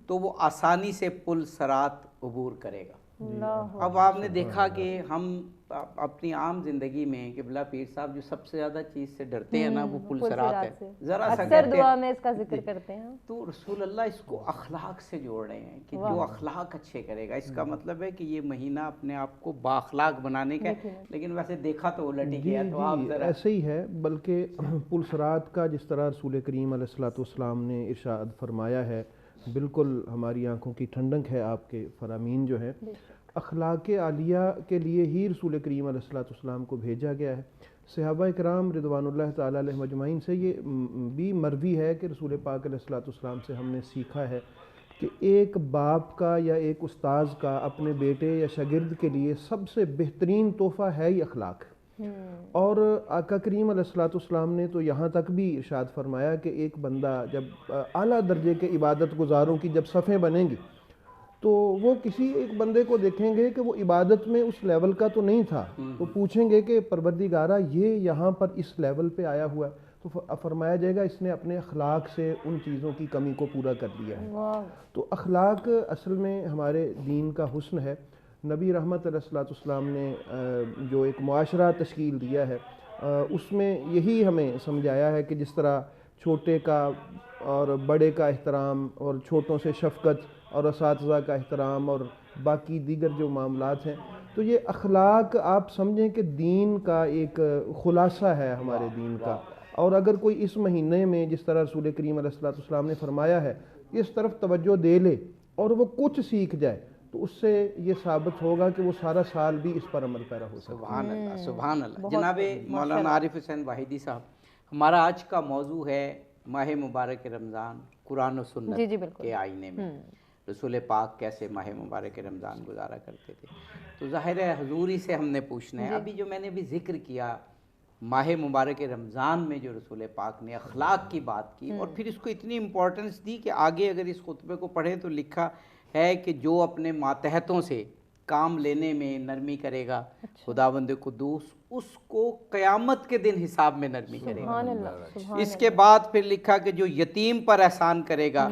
S2: تو وہ آسانی سے پل صراط عبور کرے گا. اب آپ نے دیکھا کہ ہم اپنی عام زندگی میں قبلہ پیر صاحب جو سب سے زیادہ چیز سے ڈرتے ہیں نا, وہ پل صراط ہے. ذرا سا
S1: اکثر دعا میں اس کا ذکر کرتے ہیں.
S2: تو رسول اللہ اس کو اخلاق سے جوڑ رہے ہیں کہ جو اخلاق اچھے کرے گا. اس کا مطلب ہے کہ یہ مہینہ اپنے آپ کو با اخلاق بنانے کا ہے, لیکن ویسے دیکھا تو الٹ ہی گیا. تو آپ ذرا
S3: ایسے ہی ہے, بلکہ پل صراط کا جس طرح رسول کریم علیہ السلام نے ارشاد فرمایا ہے, بالکل ہماری آنکھوں کی ٹھنڈک ہے آپ کے فرامین جو ہے. اخلاق عالیہ کے لیے ہی رسول کریم علیہ السلام کو بھیجا گیا ہے. صحابہ کرام رضوان اللہ تعالیٰ علیہ مجمعین سے یہ بھی مروی ہے کہ رسول پاک علیہ السلام سے ہم نے سیکھا ہے کہ ایک باپ کا یا ایک استاذ کا اپنے بیٹے یا شاگرد کے لیے سب سے بہترین تحفہ ہے ہی اخلاق. اور آقا کریم علیہ السلام نے تو یہاں تک بھی ارشاد فرمایا کہ ایک بندہ جب اعلیٰ درجے کے عبادت گزاروں کی جب صفیں بنیں گی تو وہ کسی ایک بندے کو دیکھیں گے کہ وہ عبادت میں اس لیول کا تو نہیں تھا, تو پوچھیں گے کہ پروردگارہ یہ یہاں پر اس لیول پہ آیا ہوا ہے, تو فرمایا جائے گا اس نے اپنے اخلاق سے ان چیزوں کی کمی کو پورا کر دیا ہے. تو اخلاق اصل میں ہمارے دین کا حسن ہے. نبی رحمت علیہ الصلوۃ والسلام نے جو ایک معاشرہ تشکیل دیا ہے اس میں یہی ہمیں سمجھایا ہے کہ جس طرح چھوٹے کا اور بڑے کا احترام اور چھوٹوں سے شفقت اور اساتذہ کا احترام اور باقی دیگر جو معاملات ہیں، تو یہ اخلاق آپ سمجھیں کہ دین کا ایک خلاصہ ہے ہمارے دین کا. اور اگر کوئی اس مہینے میں جس طرح رسول کریم علیہ الصلوۃ والسلام نے فرمایا ہے اس طرف توجہ دے لے اور وہ کچھ سیکھ جائے، تو اس سے یہ ثابت ہوگا کہ وہ سارا سال بھی اس پر عمل پیرا ہو سکتا ہے.
S2: سبحان اللہ، سبحان اللہ. جناب مولانا عارف حسین واحدی صاحب، ہمارا آج کا موضوع ہے ماہ مبارک رمضان قرآن و سنت کے آئینے میں رسول پاک کیسے ماہ مبارک رمضان گزارا کرتے تھے. تو ظاہر ہے حضور ہی سے ہم نے پوچھنا ہے. ابھی جو میں نے بھی ذکر کیا ماہ مبارک رمضان میں جو رسول پاک نے اخلاق کی بات کی اور پھر اس کو اتنی امپورٹنس دی کہ آگے اگر اس خطبے کو پڑھیں تو لکھا ہے کہ جو اپنے ماتحتوں سے کام لینے میں نرمی کرے گا خداوند قدوس اس کو قیامت کے دن حساب میں نرمی کرے گا. اس کے بعد پھر لکھا کہ جو یتیم پر احسان کرے گا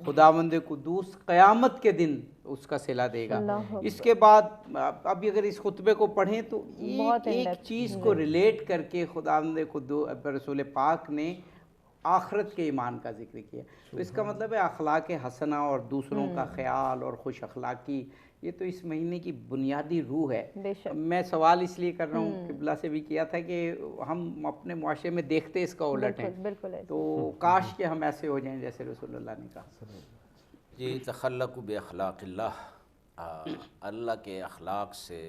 S2: خداوند قدوس قیامت کے دن اس کا صلہ دے گا. اس کے بعد ابھی اگر اس خطبے کو پڑھیں تو ایک چیز کو ریلیٹ کر کے خداوند قدوس رسول پاک نے آخرت کے ایمان کا ذکر کیا. تو اس کا مطلب ہے اخلاق حسنہ اور دوسروں کا خیال اور خوش اخلاقی، یہ تو اس مہینے کی بنیادی روح ہے. میں سوال اس لیے کر رہا ہوں، قبلہ سے بھی کیا تھا کہ ہم اپنے معاشرے میں دیکھتے اس کا الٹ ہیں، تو کاش کہ ہم ایسے ہو جائیں جیسے رسول اللہ نے کہا.
S4: جی، تخلقوا باخلاق اللہ، اللہ کے اخلاق سے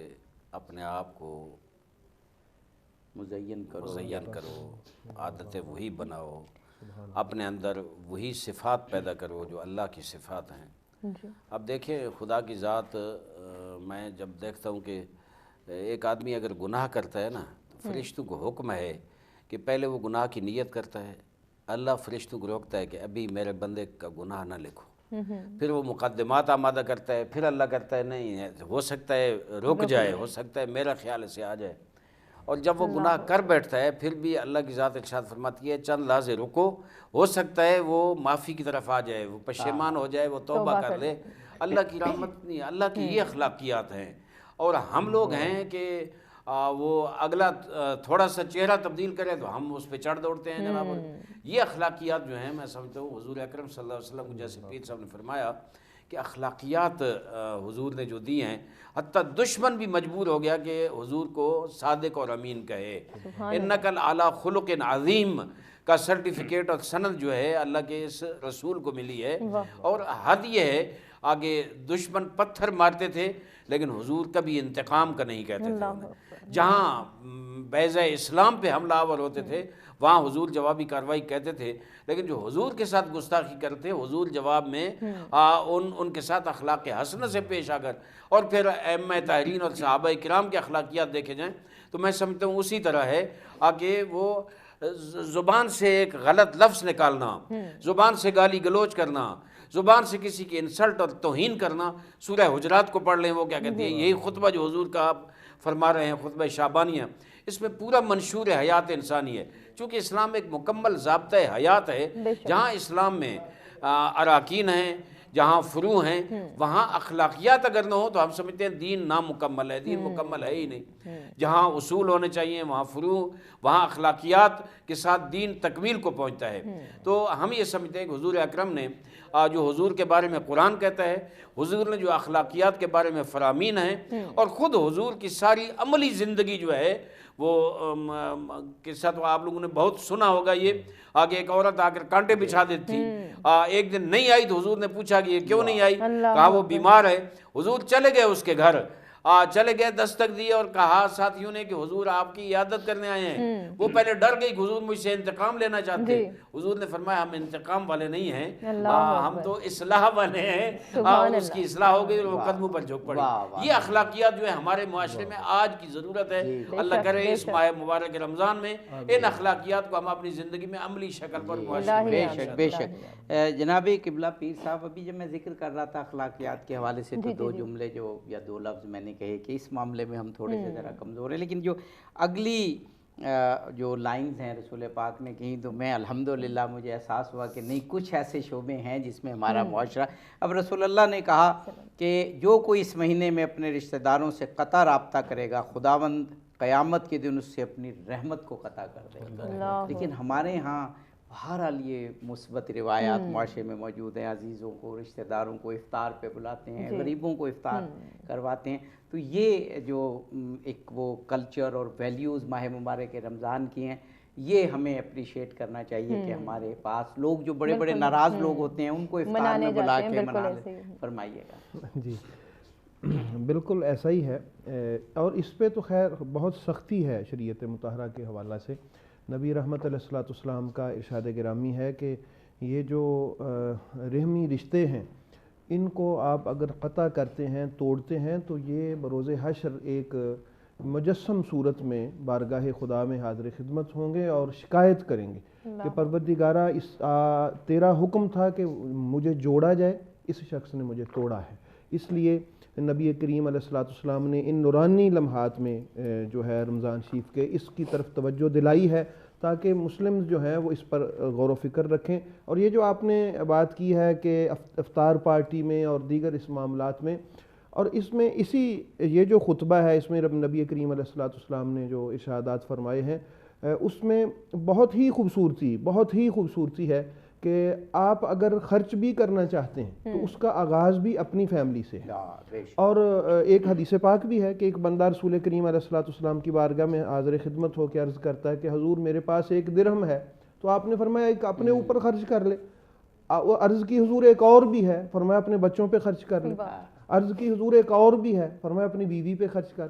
S4: اپنے آپ کو
S2: مزین
S4: کرو، عادتیں وہی بناؤ، اپنے اندر وہی صفات پیدا کرو جو اللہ کی صفات ہیں. اب دیکھیں خدا کی ذات، میں جب دیکھتا ہوں کہ ایک آدمی اگر گناہ کرتا ہے نا تو فرشتوں کو حکم ہے کہ پہلے وہ گناہ کی نیت کرتا ہے. اللہ فرشتوں کو روکتا ہے کہ ابھی میرے بندے کا گناہ نہ لکھو. پھر وہ مقدمات آمادہ کرتا ہے، پھر اللہ کرتا ہے نہیں ہو سکتا ہے رک جائے، ہو سکتا ہے میرا خیال سے آ جائے. اور جب وہ گناہ کر بیٹھتا ہے پھر بھی اللہ کی ذات ارشاد فرماتی ہے چند لحظے رکو، ہو سکتا ہے وہ معافی کی طرف آ جائے، وہ پشیمان ہو جائے، وہ توبہ کر لے. اللہ کی رحمت نہیں، اللہ کی یہ اخلاقیات ہیں. اور ہم لوگ ہیں کہ وہ اگلا تھوڑا سا چہرہ تبدیل کرے تو ہم اس پہ چڑھ دوڑتے ہیں جناب. یہ اخلاقیات جو ہیں میں سمجھتا ہوں حضور اکرم صلی اللہ علیہ وسلم کو جیسے پیر صاحب نے فرمایا کہ اخلاقیات حضور نے جو دی ہیں، حتیٰ دشمن بھی مجبور ہو گیا کہ حضور کو صادق اور امین کہے. انک لعلی خلق عظیم کا سرٹیفکیٹ اور سند جو ہے اللہ کے اس رسول کو ملی ہے. اور حد یہ ہے، آگے دشمن پتھر مارتے تھے لیکن حضور کبھی انتقام کا نہیں کہتے تھے. جہاں بیضہ اسلام پہ حملہ آور ہوتے تھے وہاں حضور جوابی کارروائی کہتے تھے، لیکن جو حضور کے ساتھ گستاخی کرتے حضور جواب میں ان کے ساتھ اخلاق حسنہ سے پیش آ کر. اور پھر ائمہ طاہرین اور صحابہ کرام کے اخلاقیات دیکھے جائیں تو میں سمجھتا ہوں اسی طرح ہے. آگے وہ زبان سے ایک غلط لفظ نکالنا، زبان سے گالی گلوچ کرنا، زبان سے کسی کی انسلٹ اور توہین کرنا. سورہ حجرات کو پڑھ لیں، وہ کیا کہتی ہے، یہی خطبہ جو حضور کا آپ فرما رہے ہیں خطبہ شعبانیہ، اس میں پورا منشور حیات انسانی ہے. چونکہ اسلام ایک مکمل ضابطۂ حیات ہے. جہاں اسلام میں اراکین ہیں، جہاں فروع ہیں، وہاں اخلاقیات اگر نہ ہو تو ہم سمجھتے ہیں دین نامکمل ہے، دین مکمل ہے ہی نہیں. جہاں اصول ہونے چاہیے وہاں فروع، وہاں اخلاقیات کے ساتھ دین تکمیل کو پہنچتا ہے. تو ہم یہ سمجھتے ہیں کہ حضور اکرم نے جو حضور کے بارے میں قرآن کہتا ہے، حضور نے جو اخلاقیات کے بارے میں فرامین ہیں، اور خود حضور کی ساری عملی زندگی جو ہے وہ قصہ تو آپ لوگوں نے بہت سنا ہوگا. یہ آگے ایک عورت آ کر کانٹے بچھا دیتی تھی، ایک دن نہیں آئی تو حضور نے پوچھا کہ یہ کیوں نہیں آئی، کہا وہ بیمار ہے. حضور چلے گئے اس کے گھر، چلے گئے، دستک دی اور کہا ساتھیوں نے کہ حضور آپ کی عیادت کرنے آئے ہیں. وہ پہلے ڈر گئی کہ حضور مجھ سے انتقام لینا چاہتے ہیں. حضور نے فرمایا ہم انتقام والے نہیں ہیں، ہم تو اصلاح والے ہیں. اس کی اصلاح ہو گئی اور وہ قدموں پر جھک پڑی. یہ اخلاقیات جو ہے ہمارے معاشرے میں آج کی ضرورت ہے. اللہ کرے اس ماہ مبارک رمضان میں ان اخلاقیات کو ہم اپنی زندگی میں عملی شکل پر
S2: بے شک بے شک. جناب قبلہ پیر صاحب، ابھی جب میں ذکر کر رہا تھا اخلاقیات کے حوالے سے تو دو جملے جو یا دو لفظ میں نے کہے کہ اس معاملے میں ہم تھوڑے سے ذرا کمزور ہیں، لیکن جو اگلی جو لائنز ہیں رسول پاک نے کہیں تو میں الحمدللہ مجھے احساس ہوا کہ نہیں، کچھ ایسے شعبے ہیں جس میں ہمارا معاشرہ، اب رسول اللہ نے کہا کہ جو کوئی اس مہینے میں اپنے رشتہ داروں سے قطع رابطہ کرے گا خداوند قیامت کے دن اس سے اپنی رحمت کو قطع کر دے گا۔ لیکن ہمارے ہاں بہرحال یہ مثبت روایات معاشرے میں موجود ہیں، عزیزوں کو، رشتہ داروں کو افطار پہ بلاتے ہیں، غریبوں کو افطار کرواتے ہیں، تو یہ جو ایک وہ کلچر اور ویلیوز ماہ مبارک رمضان کی ہیں، یہ ہمیں اپریشیٹ کرنا چاہیے کہ ہمارے پاس لوگ جو بڑے بڑے ناراض لوگ ہوتے ہیں ان کو افطار میں بلا کے منانے فرمائیے گا۔
S3: جی بالکل ایسا ہی ہے، اور اس پہ تو خیر بہت سختی ہے شریعت مطہرہ کے حوالہ سے۔ نبی رحمت علیہ الصلوۃ والسلام کا ارشاد گرامی ہے کہ یہ جو رحمی رشتے ہیں ان کو آپ اگر قطع کرتے ہیں، توڑتے ہیں، تو یہ بروز حشر ایک مجسم صورت میں بارگاہ خدا میں حاضر خدمت ہوں گے اور شکایت کریں گے کہ پروردگارہ تیرا حکم تھا کہ مجھے جوڑا جائے، اس شخص نے مجھے توڑا ہے۔ اس لیے نبی کریم علیہ الصلوۃ والسلام نے ان نورانی لمحات میں جو ہے رمضان شریف کے اس کی طرف توجہ دلائی ہے تاکہ مسلم جو ہیں وہ اس پر غور و فکر رکھیں۔ اور یہ جو آپ نے بات کی ہے کہ افطار پارٹی میں اور دیگر اس معاملات میں، اور اس میں یہ جو خطبہ ہے اس میں نبی کریم علیہ الصلوۃ والسلام نے جو ارشادات فرمائے ہیں اس میں بہت ہی خوبصورتی ہے کہ آپ اگر خرچ بھی کرنا چاہتے ہیں تو اس کا آغاز بھی اپنی فیملی سے ہے۔ اور ایک حدیث پاک بھی ہے کہ ایک بندہ رسول کریم علیہ الصلوۃ والسلام کی بارگاہ میں حاضر خدمت ہو کے عرض کرتا ہے کہ حضور میرے پاس 1 درہم ہے، تو آپ نے فرمایا ایک اپنے اوپر خرچ کر لے۔ عرض کی حضور ایک اور بھی ہے، فرمایا اپنے بچوں پہ خرچ کر لے۔ عرض کی حضور ایک اور بھی ہے، فرمایا اپنی بیوی پہ خرچ کر۔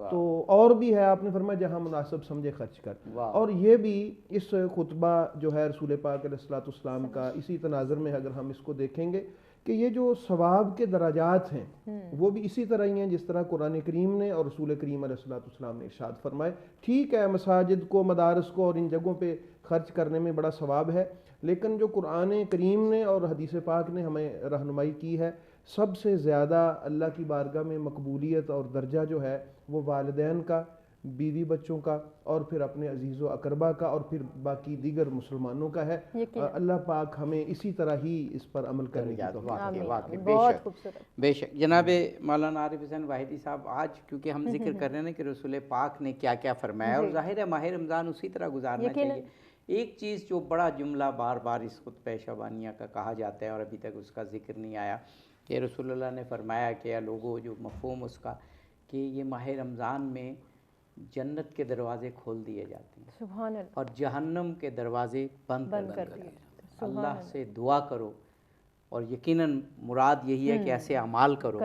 S3: تو اور بھی ہے، آپ نے فرمایا جہاں مناسب سمجھے خرچ کر۔ اور یہ بھی اس خطبہ جو ہے رسول پاک علیہ الصلوۃ والسلام کا اسی تناظر میں اگر ہم اس کو دیکھیں گے کہ یہ جو ثواب کے درجات ہیں وہ بھی اسی طرح ہی ہیں جس طرح قرآن کریم نے اور رسول کریم علیہ الصلوۃ والسلام نے ارشاد فرمائے۔ ٹھیک ہے مساجد کو، مدارس کو اور ان جگہوں پہ خرچ کرنے میں بڑا ثواب ہے، لیکن جو قرآن کریم نے اور حدیث پاک نے ہمیں رہنمائی کی ہے، سب سے زیادہ اللہ کی بارگاہ میں مقبولیت اور درجہ جو ہے وہ والدین کا، بیوی بچوں کا، اور پھر اپنے عزیز و اقربا کا، اور پھر باقی دیگر مسلمانوں کا ہے۔ اللہ پاک ہمیں اسی طرح ہی اس پر عمل کرنے کی توفیق۔
S2: بے شک جناب مولانا عارف حسین واحدی صاحب، آج کیونکہ ہم ذکر کر رہے ہیں کہ رسول پاک نے کیا کیا فرمایا، اور ظاہر ہے ماہ رمضان اسی طرح گزارنا چاہیے۔ ایک چیز جو بڑا جملہ بار بار اس خطبہ شعبانیہ کا کہا جاتا ہے اور ابھی تک اس کا ذکر نہیں آیا، کہ رسول اللہ نے فرمایا کہ لوگوں جو مفہوم اس کا کہ یہ ماہ رمضان میں جنت کے دروازے کھول دیے جاتے ہیں، سبحان اللہ، اور جہنم کے دروازے بند کر دیے جاتے ہیں۔ اللہ سے دعا کرو، اور یقیناً مراد یہی ہے کہ ایسے اعمال کرو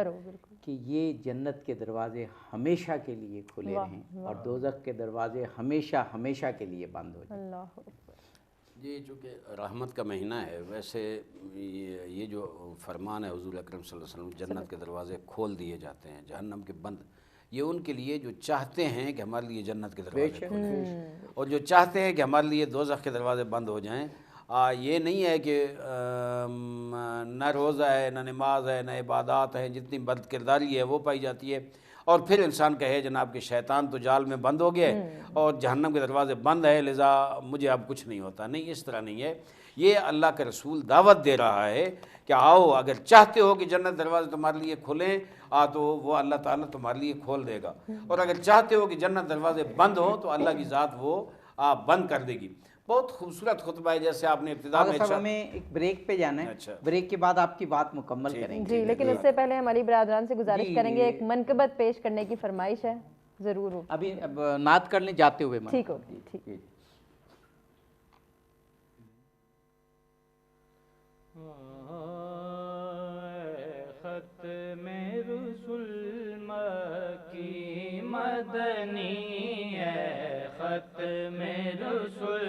S2: کہ یہ جنت کے دروازے ہمیشہ کے لیے کھلے رہیں اور دوزخ کے دروازے ہمیشہ ہمیشہ کے لیے بند ہو جائیں۔
S4: جی چونکہ رحمت کا مہینہ ہے، ویسے یہ جو فرمان ہے حضور اکرم صلی اللہ علیہ وسلم، جنت کے دروازے کھول دیے جاتے ہیں، جہنم کے بند، یہ ان کے لیے جو چاہتے ہیں کہ ہمارے لیے جنت کے دروازے کھلیں، اور جو چاہتے ہیں کہ ہمارے لیے دوزخ کے دروازے بند ہو جائیں۔ یہ نہیں ہے کہ نہ روزہ ہے، نہ نماز ہے، نہ عبادات ہیں، جتنی بد کرداری ہے وہ پائی جاتی ہے، اور پھر انسان کہے جناب کہ شیطان تو جال میں بند ہو گیا اور جہنم کے دروازے بند ہے لہذا مجھے اب کچھ نہیں ہوتا۔ نہیں، اس طرح نہیں ہے۔ یہ اللہ کا رسول دعوت دے رہا ہے کہ آؤ، اگر چاہتے ہو کہ جنت دروازے تمہارے لیے کھلیں تو وہ اللہ تعالیٰ تمہارے لیے کھول دے گا، اور اگر چاہتے ہو کہ جنت دروازے بند ہوں تو اللہ کی ذات وہ بند کر دے گی۔ بہت خوبصورت خطبہ ہے، جیسے آپ نے ابتدا میں
S2: ہمیں ایک بریک پہ جانا ہے، بریک کے بعد آپ کی بات مکمل کریں گے۔
S1: جی، لیکن اس سے پہلے ہماری برادران سے گزارش کریں گے، ایک منقبت پیش کرنے کی فرمائش ہے، ضرور ہو۔
S2: ابھی نعت کر لیں جاتے ہوئے۔
S1: ٹھیک ہوگی، ٹھیک۔
S5: ختم رسول مکی مدنی ہے، ختم رسول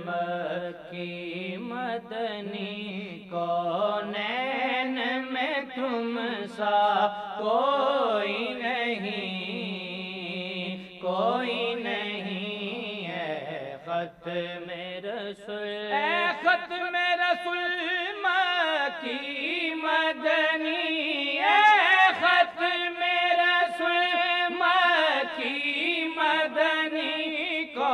S5: مکی مدنی، کونین میں تم سا کوئی نہیں، کوئی نہیں ہے، ختم رسول، اے ختم رسول مکی مدنی، اے ختم رسول مکی مدنی کو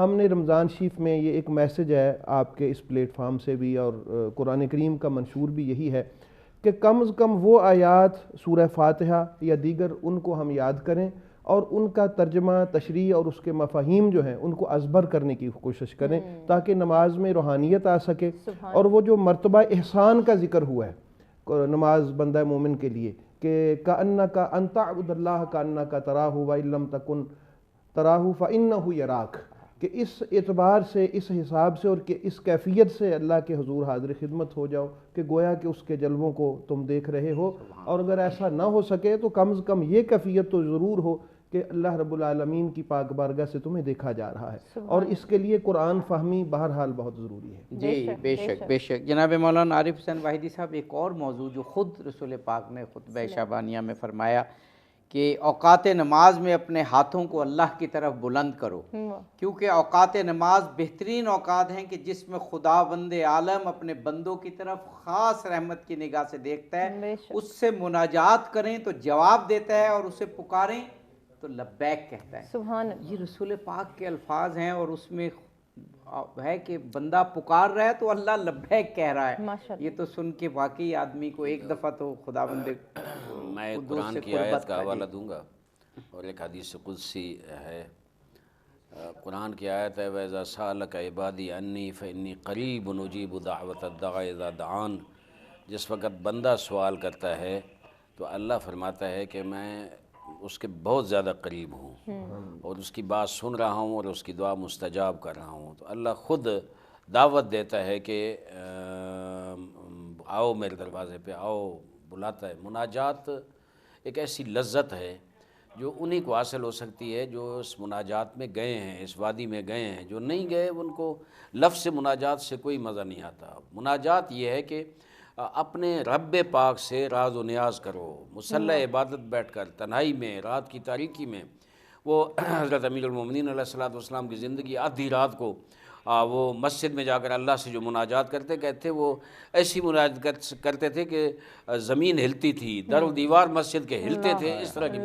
S3: ہم نے رمضان شریف میں یہ ایک میسج ہے آپ کے اس پلیٹ فارم سے بھی اور قرآن کریم کا منشور بھی یہی ہے کہ کم از کم وہ آیات سورہ فاتحہ یا دیگر ان کو ہم یاد کریں اور ان کا ترجمہ تشریح اور اس کے مفاہیم جو ہیں ان کو ازبر کرنے کی کوشش کریں تاکہ نماز میں روحانیت آ سکے. اور وہ جو مرتبہ احسان کا ذکر ہوا ہے نماز بندہ مومن کے لیے کہ کأنک ان تعبد اللہ کأنک تراہ وإن لم تکن تراہ فإنہ یراک، کہ اس اعتبار سے اس حساب سے اور کہ اس کیفیت سے اللہ کے حضور حاضر خدمت ہو جاؤ کہ گویا کہ اس کے جلووں کو تم دیکھ رہے ہو. اور اگر ایسا نہ ہو سکے تو کم از کم یہ کیفیت تو ضرور ہو کہ اللہ رب العالمین کی پاک بارگاہ سے تمہیں دیکھا جا رہا ہے، اور اس کے لیے قرآن فہمی بہرحال بہت ضروری ہے.
S2: جی بے شک بے شک. جناب مولانا عارف حسین واحدی صاحب، ایک اور موضوع جو خود رسول پاک نے خطبہ شعبانیہ میں فرمایا کہ اوقات نماز میں اپنے ہاتھوں کو اللہ کی طرف بلند کرو، کیونکہ اوقات نماز بہترین اوقات ہیں کہ جس میں خدا بند عالم اپنے بندوں کی طرف خاص رحمت کی نگاہ سے دیکھتا ہے. اس سے مناجات کریں تو جواب دیتا ہے، اور اسے پکاریں تو لبیک کہتا ہے.
S1: سبحان اللہ.
S2: یہ رسول پاک کے الفاظ ہیں، اور اس میں ہے کہ بندہ پکار رہا ہے تو اللہ لبیک کہہ رہا ہے. یہ تو سن کے واقعی آدمی کو ایک دفعہ تو خدا بندے
S4: میں قرآن کی آیت کا حوالہ دوں گا اور ایک حدیث قدسی ہے. قرآن کی آیت ہے وَإِذَا سَأَلَكَ عِبَادِي عَنِّي فَإِنِّي قَرِيبٌ أُجِيبُ دَعْوَةَ الدَّاعِ إِذَا دَعَانِ. جس وقت بندہ سوال کرتا ہے تو اللہ فرماتا ہے کہ میں اس کے بہت زیادہ قریب ہوں اور اس کی بات سن رہا ہوں اور اس کی دعا مستجاب کر رہا ہوں. تو اللہ خود دعوت دیتا ہے کہ آؤ میرے دروازے پہ آؤ، بلاتا ہے. مناجات ایک ایسی لذت ہے جو انہی کو حاصل ہو سکتی ہے جو اس مناجات میں گئے ہیں، اس وادی میں گئے ہیں. جو نہیں گئے ان کو لفظ مناجات سے کوئی مزہ نہیں آتا. مناجات یہ ہے کہ اپنے رب پاک سے راز و نیاز کرو، مصلی عبادت بیٹھ کر تنہائی میں رات کی تاریکی میں. وہ حضرت امیر المومنین علیہ السلام کی زندگی آدھی رات کو وہ مسجد میں جا کر اللہ سے جو مناجات کرتے کہتے وہ ایسی مناجات کرتے تھے کہ زمین ہلتی تھی، در و دیوار مسجد کے ہلتے تھے. اس طرح کی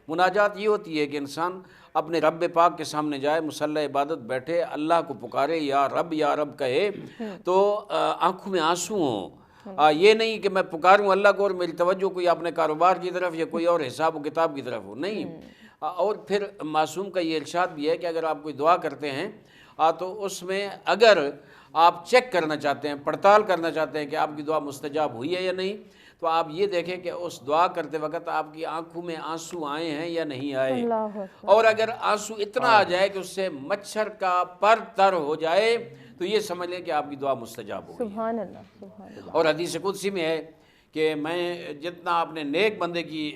S4: مناجات یہ ہوتی ہے کہ انسان اپنے رب پاک کے سامنے جائے، مصلی عبادت بیٹھے، اللہ کو پکارے، یا رب کہے تو آنکھوں میں آنسو ہوں. یہ نہیں کہ میں پکاروں اللہ کو اور میری توجہ کوئی اپنے کاروبار کی طرف یا کوئی اور حساب و کتاب کی طرف ہو، نہیں. اور پھر معصوم کا یہ ارشاد بھی ہے کہ اگر آپ کوئی دعا کرتے ہیں تو اس میں اگر آپ چیک کرنا چاہتے ہیں، پڑتال کرنا چاہتے ہیں کہ آپ کی دعا مستجاب ہوئی ہے یا نہیں، تو آپ یہ دیکھیں کہ اس دعا کرتے وقت آپ کی آنکھوں میں آنسو آئے ہیں یا نہیں آئے. اور اگر آنسو اتنا آ جائے کہ اس سے مچھر کا پر تر ہو جائے تو یہ سمجھ لیں کہ آپ کی دعا مستجاب ہو گئی.
S1: سبحان اللہ سبحان اللہ.
S4: اور حدیث قدسی میں ہے کہ میں جتنا اپنے نیک بندے کی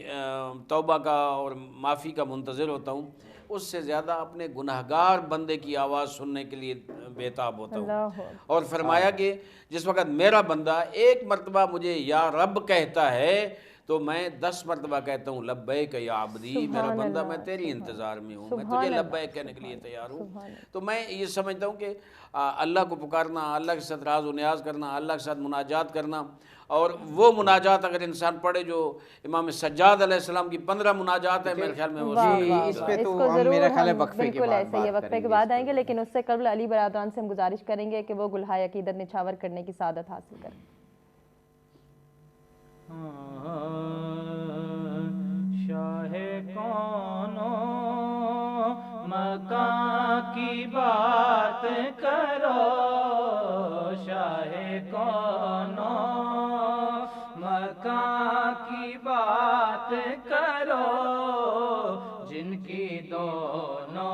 S4: توبہ کا اور معافی کا منتظر ہوتا ہوں، اس سے زیادہ اپنے گناہگار بندے کی آواز سننے کے لیے بیتاب ہوتا ہوں. اور فرمایا کہ جس وقت میرا بندہ ایک مرتبہ مجھے یا رب کہتا ہے تو میں 10 مرتبہ کہتا ہوں لبیک یا عبدی، میرا بندہ میں تیری انتظار میں ہوں، میں تجھے لبیک کہنے کے لیے تیار ہوں. تو میں یہ سمجھتا ہوں کہ اللہ کو پکارنا، اللہ کے ساتھ راز و نیاز کرنا، اللہ کے ساتھ مناجات کرنا، اور وہ مناجات اگر انسان پڑھے جو امام سجاد علیہ السلام کی 15 مناجات ہیں، میرے خیال میں وہ
S2: اس پہ تو ہم میرا خیال ہے وقفے کے بعد
S1: ایسے ہی وقفے کے بعد آئیں گے، لیکن اس سے قبل علی برادران سے ہم گزارش کریں گے کہ وہ گلہائے عقیدت نچھاور کرنے کی سعادت حاصل کریں.
S5: شاہ کونو مکان کی بات کرو، شاہ کونو مکان کی بات کرو، جن کی دونوں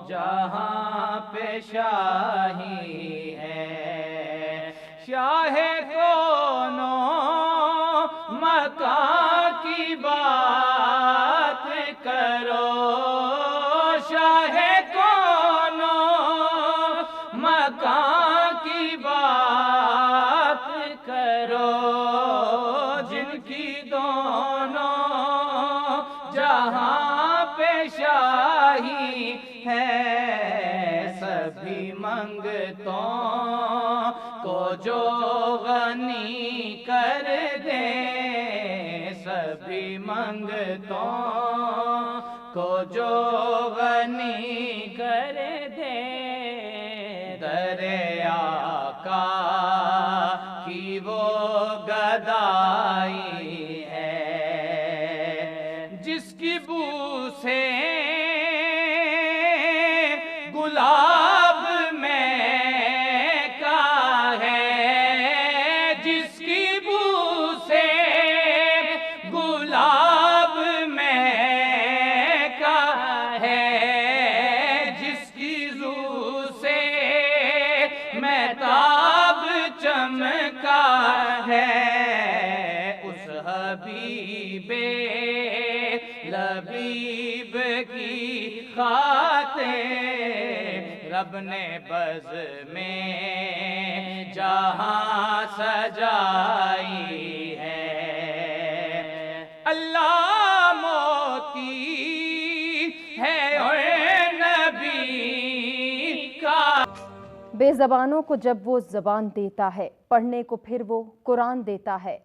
S5: جہاں پہ شاہی ہے. شاہ کونو مکان کی بات کرو، شاہ کونو مکان کی بات کرو، جن کی دونوں جہاں پہ شاہی ہے. سبھی منگتوں کو جو غنی کر دے، سبھی منگتوں کو جو غنی کر دے دریا کا کی وہ گدائی ہے جس کی بو سے گلاب مہکا ہے جس کی بو سے گلاب مہکا ہے جس کی زو سے مہتاب چمکا ہے اس حبیب لبیب کی خاطر رب نے بز میں جہاں سجائی ہے اللہ موتی ہے اور نبی کا
S6: بے زبانوں کو جب وہ زبان دیتا ہے پڑھنے کو پھر وہ قرآن دیتا ہے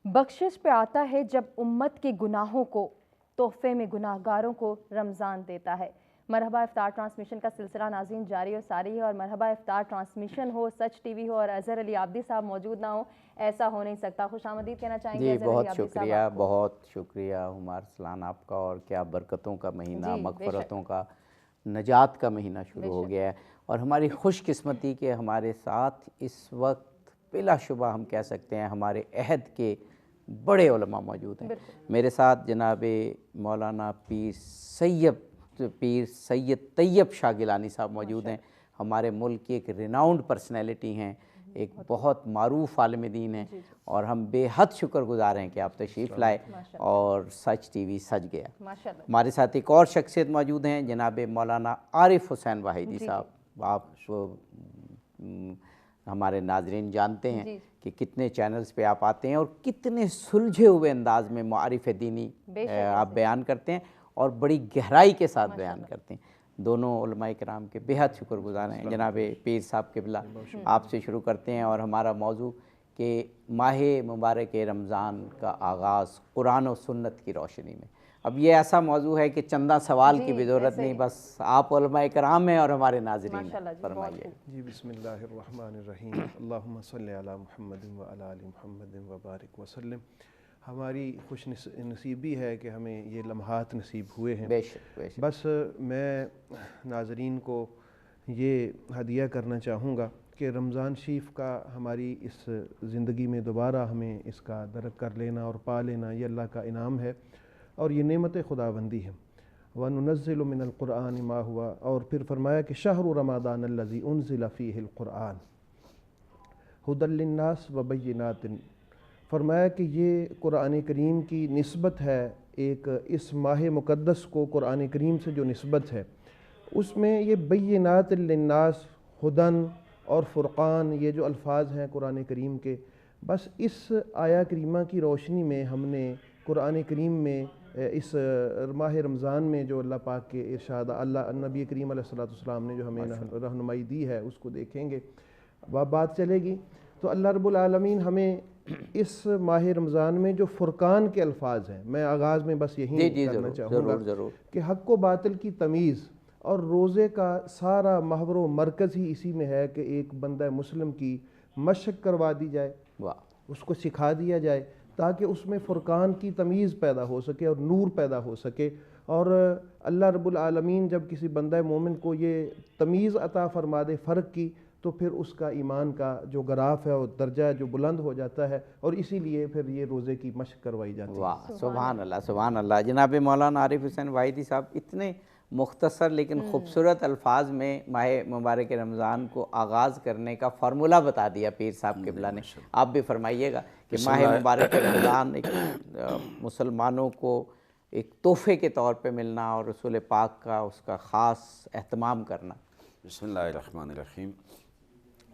S6: بخشش پہ آتا ہے جب امت کے گناہوں کو تحفے میں گناہ گاروں کو رمضان دیتا ہے مرحبا افطار ٹرانسمیشن کا سلسلہ ناظرین جاری اور ساری ہے اور مرحبا افطار ٹرانسمیشن ہو سچ ٹی وی ہو اور اظہر علی عابدی صاحب موجود نہ ہو ایسا ہو نہیں سکتا خوش آمدید کہنا چاہیں گے
S2: جی
S6: اظہر علی
S2: بہت
S6: عابدی صاحب
S2: شکریہ
S6: آپ کو؟
S2: بہت شکریہ ہمار سلان آپ کا اور کیا برکتوں کا مہینہ
S6: جی، بے
S2: مغفرتوں کا نجات کا مہینہ شروع ہو گیا ہے اور ہماری خوش قسمتی کہ ہمارے ساتھ اس وقت بلا شبہ ہم کہہ سکتے ہیں ہمارے عہد کے بڑے علماء موجود ہیں میرے ساتھ جناب مولانا پیر سید طیب شاہ گیلانی صاحب موجود ہیں ہمارے ملک کی ایک ریناؤنڈ پرسنالٹی ہیں ایک بہت معروف عالم دین ہیں اور ہم بے حد شکر گزار ہیں کہ آپ تشریف لائے اور سچ ٹی وی سج گیا ہمارے ساتھ ایک اور شخصیت موجود ہیں جناب مولانا عارف حسین واحدی صاحب آپ ہمارے ناظرین جانتے ہیں کہ کتنے چینلز پہ آپ آتے ہیں اور کتنے سلجھے ہوئے انداز میں معارف دینی آپ بیان کرتے ہیں اور بڑی گہرائی کے ساتھ بیان کرتے ہیں دونوں علماء کرام کے بے حد شکر گزار ہیں جناب پیر صاحب قبلہ آپ سے شروع کرتے ہیں اور ہمارا موضوع کہ ماہ مبارک رمضان کا آغاز قرآن و سنت کی روشنی میں اب یہ ایسا موضوع ہے کہ چندہ سوال کی بھی ضرورت نہیں بس آپ علماء کرام ہیں اور ہمارے ناظرین ہیں فرمائیے
S3: جی بسم اللہ الرحمن الرحیم اللہم صلی علی محمد وعلی آل محمد وبارک وسلم ہماری خوش نصیبی ہے کہ ہمیں یہ لمحات نصیب ہوئے ہیں
S2: بے شک بے شک
S3: بس میں ناظرین کو یہ ہدیہ کرنا چاہوں گا کہ رمضان شریف کا ہماری اس زندگی میں دوبارہ ہمیں اس کا درک کر لینا اور پا لینا یہ اللہ کا انعام ہے اور یہ نعمت خداوندی ہے وَنُنَزِّلُ مِنَ الْقُرْآنِ مَا هُوَ اور پھر فرمایا کہ شَهْرُ رَمَضَانَ الَّذِي أُنزِلَ فِيهِ الْقُرْآنِ هُدًى لِلنَّاسِ وَبَيِّنَاتٍ فرمایا کہ یہ قرآن کریم کی نسبت ہے ایک اس ماہ مقدس کو قرآن کریم سے جو نسبت ہے اس میں یہ بینات للناس ہدن اور فرقان یہ جو الفاظ ہیں قرآن کریم کے بس اس آیا کریمہ کی روشنی میں ہم نے قرآن کریم میں اس ماہ رمضان میں جو اللہ پاک کے ارشاد اللہ نبی کریم علیہ السلام نے جو ہمیں رہنمائی دی ہے اس کو دیکھیں گے بات چلے گی تو اللہ رب العالمین ہمیں اس ماہ رمضان میں جو فرقان کے الفاظ ہیں میں آغاز میں بس یہی کرنا چاہوں گا کہ حق و باطل کی تمیز اور روزے کا سارا محور و مرکز ہی اسی میں ہے کہ ایک بندہ مسلم کی مشق کروا دی جائے اس کو سکھا دیا جائے تاکہ اس میں فرقان کی تمیز پیدا ہو سکے اور نور پیدا ہو سکے اور اللہ رب العالمین جب کسی بندہ مومن کو یہ تمیز عطا فرما دے فرق کی تو پھر اس کا ایمان کا جو گراف ہے وہ درجہ جو بلند ہو جاتا ہے اور اسی لیے پھر یہ روزے کی مشق کروائی جاتی ہے
S2: واہ سبحان اللہ سبحان اللہ جناب مولانا عارف حسین واحدی صاحب اتنے مختصر لیکن خوبصورت الفاظ میں ماہ مبارک رمضان کو آغاز کرنے کا فارمولہ بتا دیا پیر صاحب قبلہ نے آپ بھی فرمائیے گا کہ ماہ مبارک رمضان ایک مسلمانوں کو ایک تحفے کے طور پہ ملنا اور رسول پاک کا اس کا خاص اہتمام کرنا
S4: بسم اللہ الرحمن الرحیم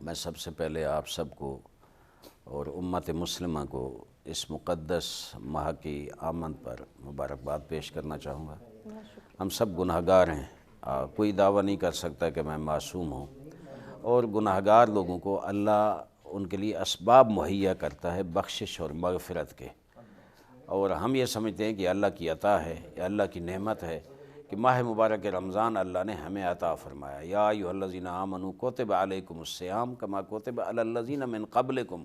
S4: میں سب سے پہلے آپ سب کو اور امت مسلمہ کو اس مقدس ماہ کی آمد پر مبارکباد پیش کرنا چاہوں گا ہم سب گناہگار ہیں کوئی دعویٰ نہیں کر سکتا کہ میں معصوم ہوں اور گناہگار لوگوں کو اللہ ان کے لیے اسباب مہیا کرتا ہے بخشش اور مغفرت کے اور ہم یہ سمجھتے ہیں کہ اللہ کی عطا ہے یا اللہ کی نعمت ہے کہ کہ ماہ مبارک رمضان اللہ نے ہمیں عطا فرمایا، یا ایھا الذین آمنوا کتب علیکم الصیام کما کتب علی الذین من قبلکم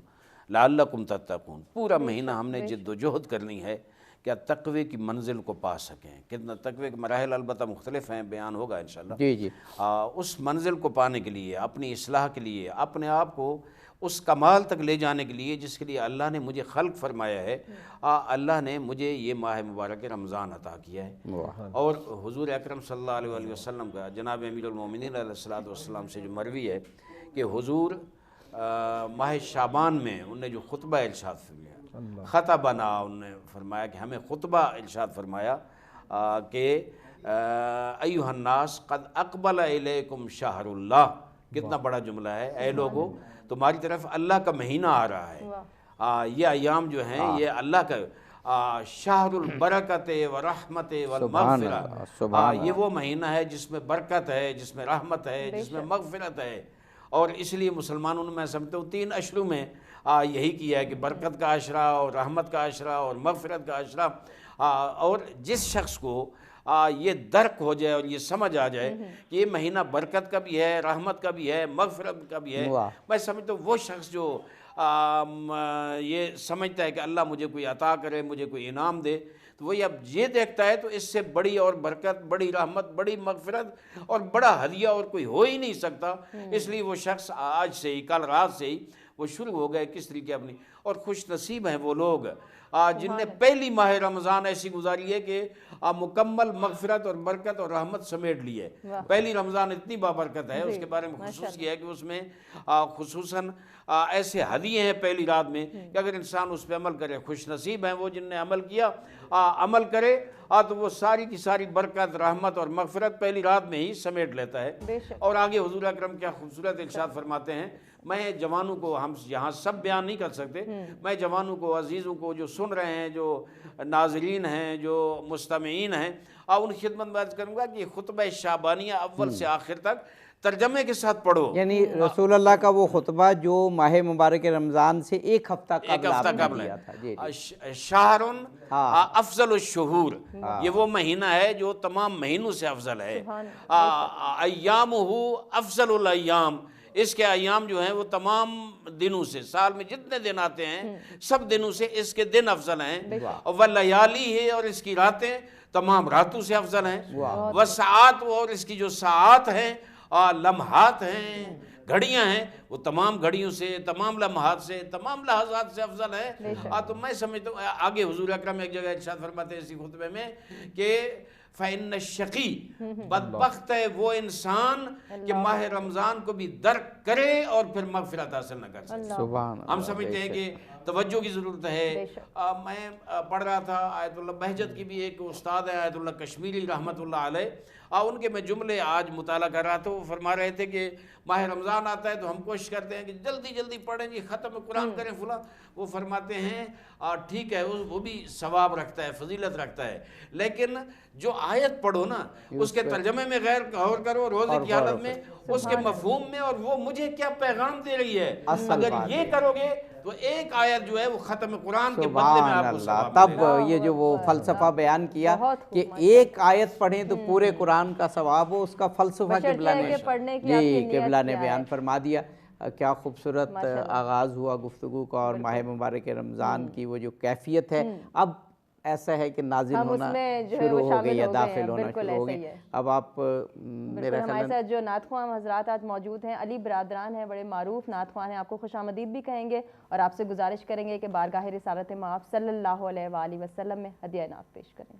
S4: لعلکم تتقون۔ پورا مہینہ ہم نے جد و جہد کرنی ہے کیا تقوی کی منزل کو پا سکیں۔ کتنا تقوی کے مراحل البتہ مختلف ہیں، بیان ہوگا انشاءاللہ۔
S2: جی جی،
S4: اس منزل کو پانے کے لیے، اپنی اصلاح کے لیے، اپنے آپ کو اس کمال تک لے جانے کے لیے جس کے لیے اللہ نے مجھے خلق فرمایا ہے، اللہ نے مجھے یہ ماہ مبارک رمضان عطا کیا ہے۔ اور حضور اکرم صلی اللہ علیہ وآلہ وسلم کا جناب امیر المومنین علیہ الصلوۃ والسلام سے جو مروی ہے کہ حضور ماہ شعبان میں انہوں نے جو خطبہ ارشاد فرمایا، خطبنا، انہوں نے فرمایا کہ ہمیں خطبہ ارشاد فرمایا کہ ایھا الناس قد اقبل الیکم شہر اللہ۔ کتنا بڑا جملہ ہے، اے لوگو تمہاری طرف اللہ کا مہینہ آ رہا ہے۔ یہ ایام جو ہیں یہ اللہ کا شہر البرکت ورحمت والمغفرہ، یہ وہ مہینہ ہے جس میں برکت ہے، جس میں رحمت ہے، جس میں مغفرت ہے۔ اور اس لیے مسلمانوں نے، میں سمجھتا ہوں 3 اشروں میں یہی کیا ہے کہ برکت کا عشرہ اور رحمت کا عشرہ اور مغفرت کا عشرہ۔ اور جس شخص کو یہ درک ہو جائے اور یہ سمجھ آ جائے کہ یہ مہینہ برکت کا بھی ہے، رحمت کا بھی ہے، مغفرت کا بھی ہے، میں سمجھتا ہوں وہ شخص جو یہ سمجھتا ہے کہ اللہ مجھے کوئی عطا کرے، مجھے کوئی انعام دے، تو وہی اب یہ دیکھتا ہے تو اس سے بڑی اور برکت، بڑی رحمت، بڑی مغفرت اور بڑا ہدیہ اور کوئی ہو ہی نہیں سکتا۔ اس لیے وہ شخص آج سے ہی، کل رات سے ہی وہ شروع ہو گئے کس طریقے اپنی، اور خوش نصیب ہیں وہ لوگ جن نے پہلی ماہ رمضان ایسی گزاری ہے کہ مکمل مغفرت اور برکت اور رحمت سمیٹ لی ہے۔ پہلی رمضان اتنی بابرکت ہے، اس کے بارے میں خصوص یہ ہے کہ اس میں خصوصاً ایسے ہدیے ہیں پہلی رات میں کہ اگر انسان اس پہ عمل کرے، خوش نصیب ہیں وہ جن نے عمل کیا، عمل کرے تو وہ ساری کی ساری برکت، رحمت اور مغفرت پہلی رات میں ہی سمیٹ لیتا ہے۔ اور آگے حضور اکرم کیا خوبصورت ارشاد فرماتے ہیں، میں جوانوں کو، ہم یہاں سب بیان نہیں کر سکتے، میں جوانوں کو، عزیزوں کو جو سن رہے ہیں، جو ناظرین ہیں، جو مستمعین ہیں، ان خدمت میں عرض کروں گا کہ خطبہ شعبانیہ اول سے آخر تک ترجمے کے ساتھ پڑھو۔
S2: یعنی رسول اللہ کا وہ خطبہ جو ماہ مبارک رمضان سے ایک ہفتہ قبل دیا تھا۔
S4: شہر افضل الشہور، یہ وہ مہینہ ہے جو تمام مہینوں سے افضل ہے۔ ایامہ افضل الایام، اس کے ایام جو ہیں وہ تمام دنوں سے، سال میں جتنے دن آتے ہیں سب دنوں سے اس کے دن افضل ہیں۔ ولیالی ہے، اور اس کی راتیں تمام راتوں سے افضل ہیں۔ وساعات، اور اس کی جو ساعات ہیں، لمحات ہیں، گھڑیاں ہیں، وہ تمام گھڑیوں سے، تمام لمحات سے، تمام لحظات سے افضل ہے۔ تو میں سمجھتا ہوں آگے حضور اکرم ایک جگہ ارشاد فرماتے ہیں اسی خطبے میں کہ فَإِنَّ الشَّقِي، بدبخت ہے وہ انسان کہ ماہ رمضان کو بھی درک کرے اور پھر مغفرت حاصل نہ کر سکے۔ ہم سمجھتے ہیں کہ توجہ کی ضرورت ہے۔ میں پڑھ رہا تھا آیت اللہ بہجت کی بھی ایک استاد ہے، آیت اللہ کشمیری رحمۃ اللہ علیہ، ان کے میں جملے آج مطالعہ کر رہا تھا۔ وہ فرما رہے تھے کہ ماہ رمضان آتا ہے تو ہم کوشش کرتے ہیں کہ جلدی جلدی پڑھیں جی، ختم قرآن کریں فلاں۔ وہ فرماتے ہیں ٹھیک ہے، وہ بھی ثواب رکھتا ہے، فضیلت رکھتا ہے، لیکن جو آیت پڑھو نا اس کے ترجمے میں غیر غور کرو، روزے کی حالت میں اس کے مفہوم میں، اور وہ مجھے کیا پیغام دے رہی ہے، اگر یہ کرو گے تو ایک آیت جو ہے وہ ختم قرآن کے بدلے میں آپ کو ثواب
S2: تب یہ جو وہ فلسفہ بیان کیا کہ ایک آیت پڑھیں تو پورے قرآن کا ثواب ہو، اس کا فلسفہ قبلہ نے بیان فرما دیا۔ کیا خوبصورت آغاز ہوا گفتگو کا، اور ماہ مبارک رمضان کی وہ جو کیفیت ہے اب ایسا ہے کہ نازل ہونا شروع ہو گئی ہے، داخل ہونا شروع ہو گئی۔ اب آپ میرا
S1: ہمارے ساتھ جو نعت خواں حضرات آج موجود ہیں، علی برادران ہیں، بڑے معروف نعت خواں ہیں، آپ کو خوش آمدید بھی کہیں گے اور آپ سے گزارش کریں گے کہ بارگاہ رسالت مآب صلی اللہ علیہ وآلہ وسلم میں ہدیہ نعت پیش کریں۔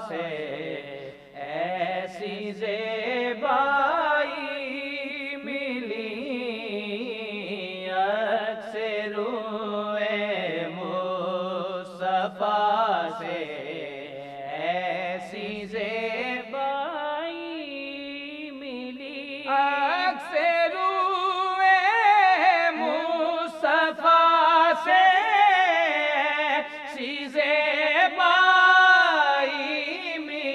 S5: سے ایسی زیبائی ملی، عکس روئے مصطفیٰ سے ایسی زیبائی ملی، عکس روئے مصطفیٰ سے ایسی زیبائی ملی،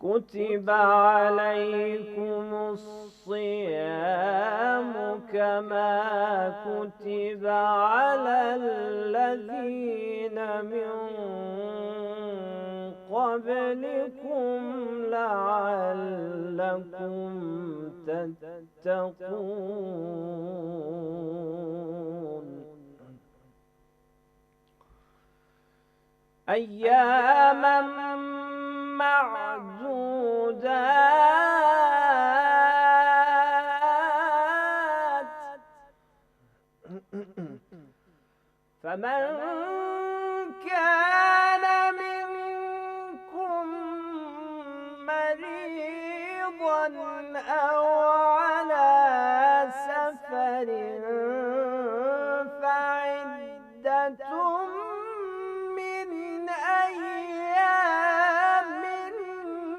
S7: كتب عليكم الصيام كما كتب على الذين من قبلكم لعلكم تتقون أياما معدودات فمن كان منكم مريضا أو على سفر فعدة من أيام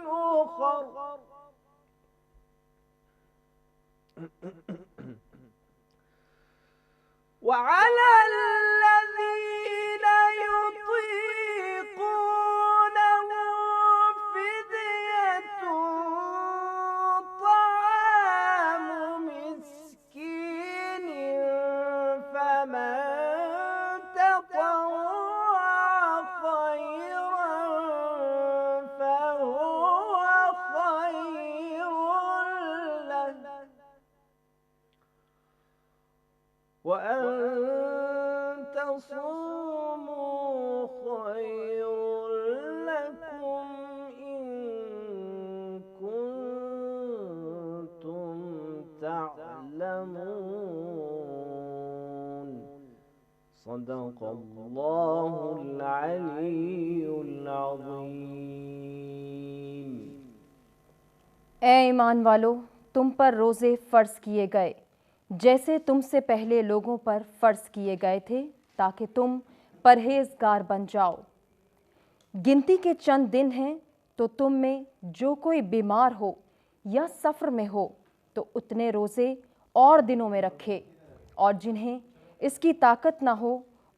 S7: أخر وعلى الذين يطيقونه فدية طعام مسكين فمن تطوع خيرا فهو خير له وأن تصوموا خير لكم إن كنتم تعلمون صدق الله العلي العظيم
S6: اے ایمان والو، تم پر روزے فرض کیے گئے جیسے تم سے پہلے لوگوں پر فرض کیے گئے تھے تاکہ تم پرہیزگار بن جاؤ۔ گنتی کے چند دن ہیں تو تم میں جو کوئی بیمار ہو یا سفر میں ہو تو اتنے روزے اور دنوں میں رکھے، اور جنہیں اس کی طاقت نہ ہو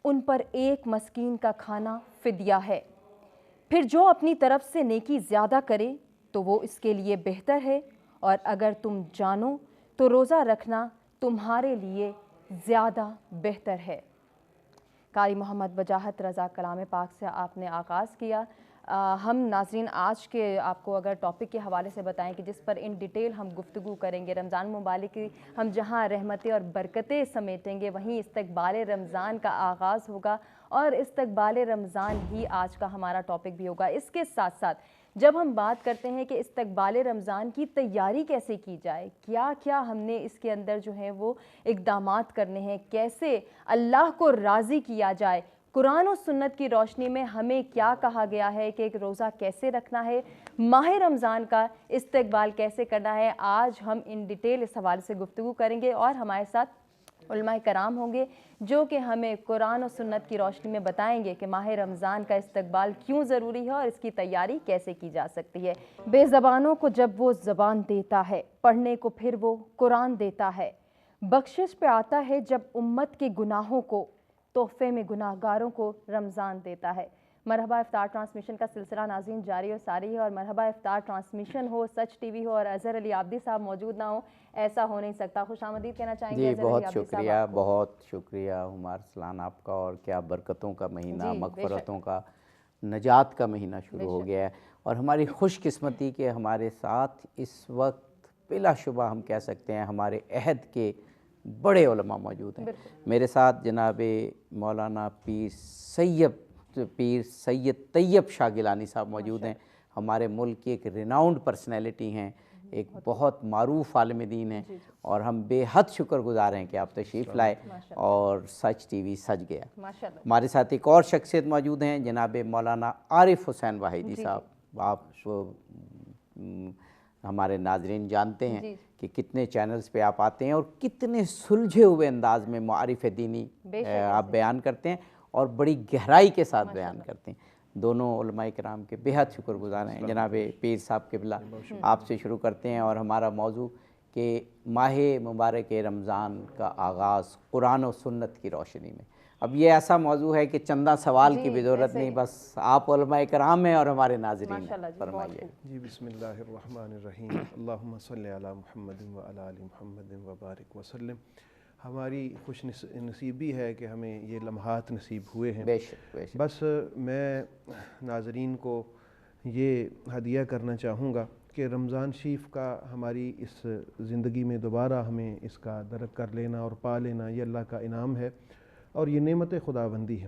S6: ان پر ایک مسکین کا کھانا فدیہ ہے۔ پھر جو اپنی طرف سے نیکی زیادہ کرے تو وہ اس کے لیے بہتر ہے، اور اگر تم جانو تو روزہ رکھنا تمہارے لیے زیادہ بہتر ہے۔ قاری محمد وجاہت رضا کلام پاک سے آپ نے آغاز کیا۔ ہم ناظرین آج کے آپ کو اگر ٹاپک کے حوالے سے بتائیں کہ جس پر ان ڈیٹیل ہم گفتگو کریں گے، رمضان مبارک کی ہم جہاں رحمتیں اور برکتیں سمیٹیں گے وہیں استقبال رمضان کا آغاز ہوگا، اور استقبال رمضان ہی آج کا ہمارا ٹاپک بھی ہوگا۔ اس کے ساتھ ساتھ جب ہم بات کرتے ہیں کہ استقبال رمضان کی تیاری کیسے کی جائے، کیا کیا ہم نے اس کے اندر جو ہیں وہ اقدامات کرنے ہیں، کیسے اللہ کو راضی کیا جائے، قرآن و سنت کی روشنی میں ہمیں کیا کہا گیا ہے کہ ایک روزہ کیسے رکھنا ہے، ماہ رمضان کا استقبال کیسے کرنا ہے، آج ہم ان ڈیٹیل اس حوالے سے گفتگو کریں گے، اور ہمارے ساتھ علماء کرام ہوں گے جو کہ ہمیں قرآن و سنت کی روشنی میں بتائیں گے کہ ماہ رمضان کا استقبال کیوں ضروری ہے اور اس کی تیاری کیسے کی جا سکتی ہے۔ بے زبانوں کو جب وہ زبان دیتا ہے، پڑھنے کو پھر وہ قرآن دیتا ہے، بخشش پہ آتا ہے جب امت کے گناہوں کو، تحفے میں گناہ گاروں کو رمضان دیتا ہے۔ مرحبا افطار ٹرانسمیشن کا سلسلہ ناظرین جاری اور ساری ہے، اور مرحبا افطار ٹرانسمیشن ہو، سچ ٹی وی ہو اور اظہر علی عابدی صاحب موجود نہ ہو، ایسا ہو نہیں سکتا۔ خوش آمدید کہنا چاہیں گے؟
S2: جی بہت شکریہ، بہت شکریہ عمر سلان آپ کا، اور کیا برکتوں کا مہینہ، مغفرتوں کا، نجات کا مہینہ شروع ہو گیا ہے، اور ہماری خوش قسمتی کہ ہمارے ساتھ اس وقت بلا شبہ ہم کہہ سکتے ہیں ہمارے عہد کے بڑے علماء موجود ہیں۔ میرے ساتھ جناب مولانا پیر سید طیب شاہ گیلانی صاحب موجود ہیں، ہمارے ملک کی ایک ریناؤنڈ پرسنالٹی ہیں، ایک بہت معروف عالم دین ہیں، اور ہم بے حد شکر گزار ہیں کہ آپ تشریف لائے اور سچ ٹی وی سج گیا۔ ہمارے ساتھ ایک اور شخصیت موجود ہیں جناب مولانا عارف حسین واحدی صاحب، آپ ہمارے ناظرین جانتے ہیں کہ کتنے چینلز پہ آپ آتے ہیں اور کتنے سلجھے ہوئے انداز میں معارف دینی آپ بیان کرتے ہیں اور بڑی گہرائی کے ساتھ بیان کرتے ہیں۔ دونوں علماء کرام کے بے حد شکر گزار ہیں۔ جناب پیر صاحب قبلہ، آپ سے شروع کرتے ہیں، اور ہمارا موضوع کہ ماہ مبارک رمضان کا آغاز قرآن و سنت کی روشنی میں۔ اب یہ ایسا موضوع ہے کہ چندہ سوال کی بھی ضرورت نہیں، بس آپ علماء کرام ہیں اور ہمارے ناظرین ہیں، فرمائیے۔
S3: جی بسم اللہ الرحمن الرحیم، اللہم صلی علی محمد وعلی آل محمد وبارک وسلم۔ ہماری خوش نصیبی ہے کہ ہمیں یہ لمحات نصیب ہوئے ہیں۔
S2: بے شک بے شک۔
S3: بس میں ناظرین کو یہ ہدیہ کرنا چاہوں گا کہ رمضان شریف کا ہماری اس زندگی میں دوبارہ ہمیں اس کا درک کر لینا اور پا لینا یہ اللہ کا انعام ہے، اور یہ نعمت خداوندی ہے۔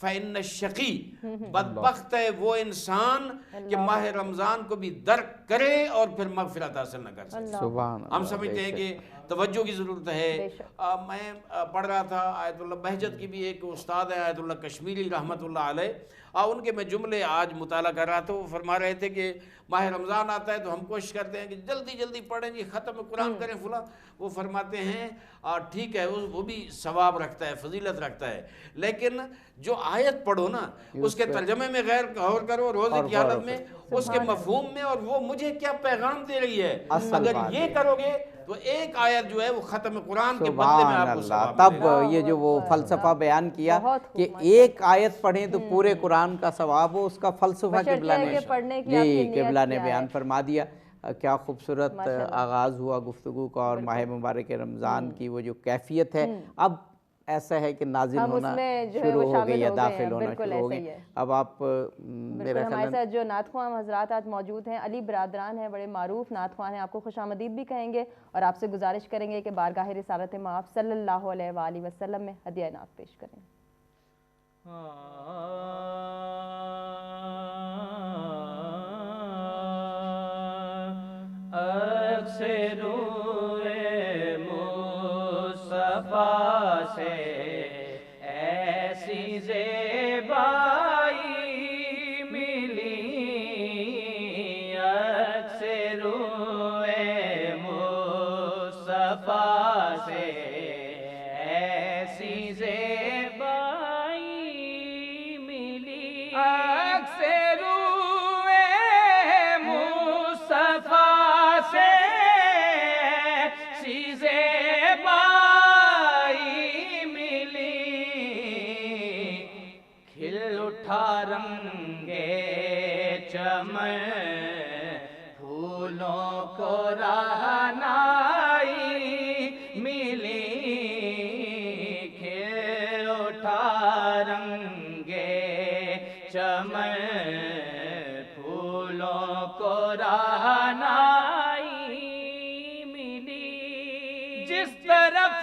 S4: فإن الشقی بدبخت ہے وہ انسان کہ ماہ رمضان کو بھی درک کرے اور پھر مغفرت حاصل نہ کر سکے. ہم سمجھتے ہیں کہ توجہ کی ضرورت ہے. میں پڑھ رہا تھا آیت اللہ بہجت کی بھی ایک استاد ہے آیت اللہ کشمیری رحمۃ اللہ علیہ، ان کے میں جملے آج مطالعہ کر رہا تھا. وہ فرما رہے تھے کہ ماہ رمضان آتا ہے تو ہم کوشش کرتے ہیں کہ جلدی جلدی پڑھیں جی، ختم قرآن کریں فلاں. وہ فرماتے ہیں ٹھیک ہے وہ بھی ثواب رکھتا ہے، فضیلت رکھتا ہے، لیکن جو آیت پڑھو نا اس کے ترجمے میں غور کرو روزے کی حالت میں، اس کے مفہوم میں، اور وہ مجھے کیا پیغام دے رہی ہے. اگر یہ کرو گے تو ایک آیت جو ہے وہ ختم قرآن کے بدلے میں آپ کو ثواب
S2: تب یہ جو وہ فلسفہ بیان کیا کہ ایک آیت پڑھیں تو پورے قرآن کا ثواب ہو، اس کا فلسفہ قبلہ نے بیان فرما دیا. کیا خوبصورت آغاز ہوا گفتگو کا، اور ماہ مبارک رمضان کی وہ جو کیفیت ہے اب ایسا ہے کہ نازل ہونا شروع ہو گئی ہے، داخل ہونا شروع ہو گئی. اب آپ میرا خیال
S1: ہمارے ساتھ جو نعت خواں حضرات آج موجود ہیں، علی برادران ہیں، بڑے معروف نعت خواں ہیں، آپ کو خوش آمدید بھی کہیں گے اور آپ سے گزارش کریں گے کہ بارگاہ رسالت مآب صلی اللہ علیہ وآلہ وسلم میں ہدیہ نعت پیش کریں.
S5: سے ایسی زیبائی ملی، اکثر روئے مصطفیٰ سے ایسی زیبائی ملی، اکثر روئے مصطفیٰ سے ایسی زیبائی رنگے چمن پھولوں کو رہنائی ملی، کھل اٹھا رنگے چمن پھولوں کو رہنائی ملی. جس طرف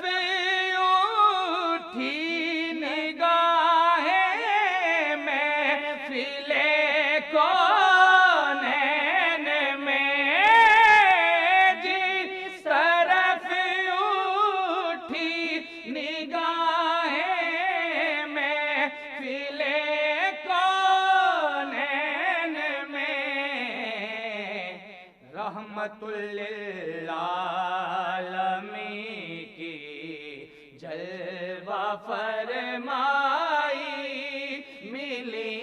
S5: رحمت للعالمین کی جلوہ فرمائی ملی،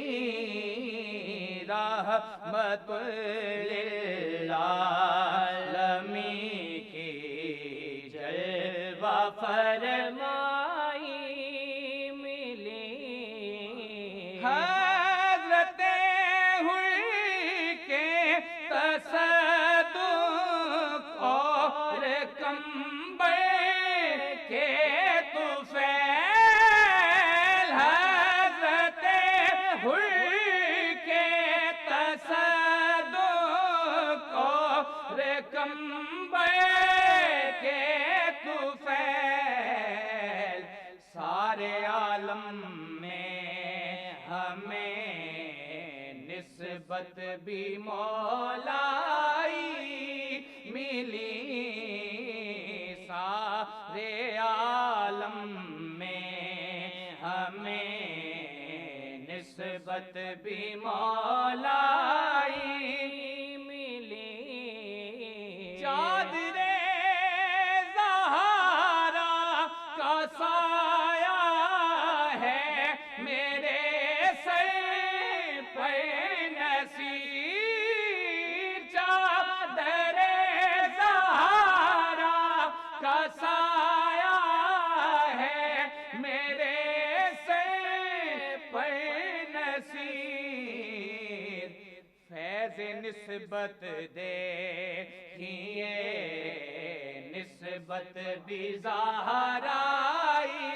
S5: رحمت للعالمین کی جلوہ فرمائی ملی. حضرت ہوئی کے تصدق اور کمبے کے طفیل، حضرت ہوئی کے تصدق اور کمبے کے طفیل، سارے عالم میں ہمیں نسبت بھی مولائی ملی، سارے عالم میں ہمیں نسبت بھی مولائی ملی. چادر زہرا کا سایہ ہے میرے سر پہ نصیر، چادر زہرا کا سایہ ہے میرے سر پہ نصیر، فیض نسبت دیکھیے نسبت بھی زہرائی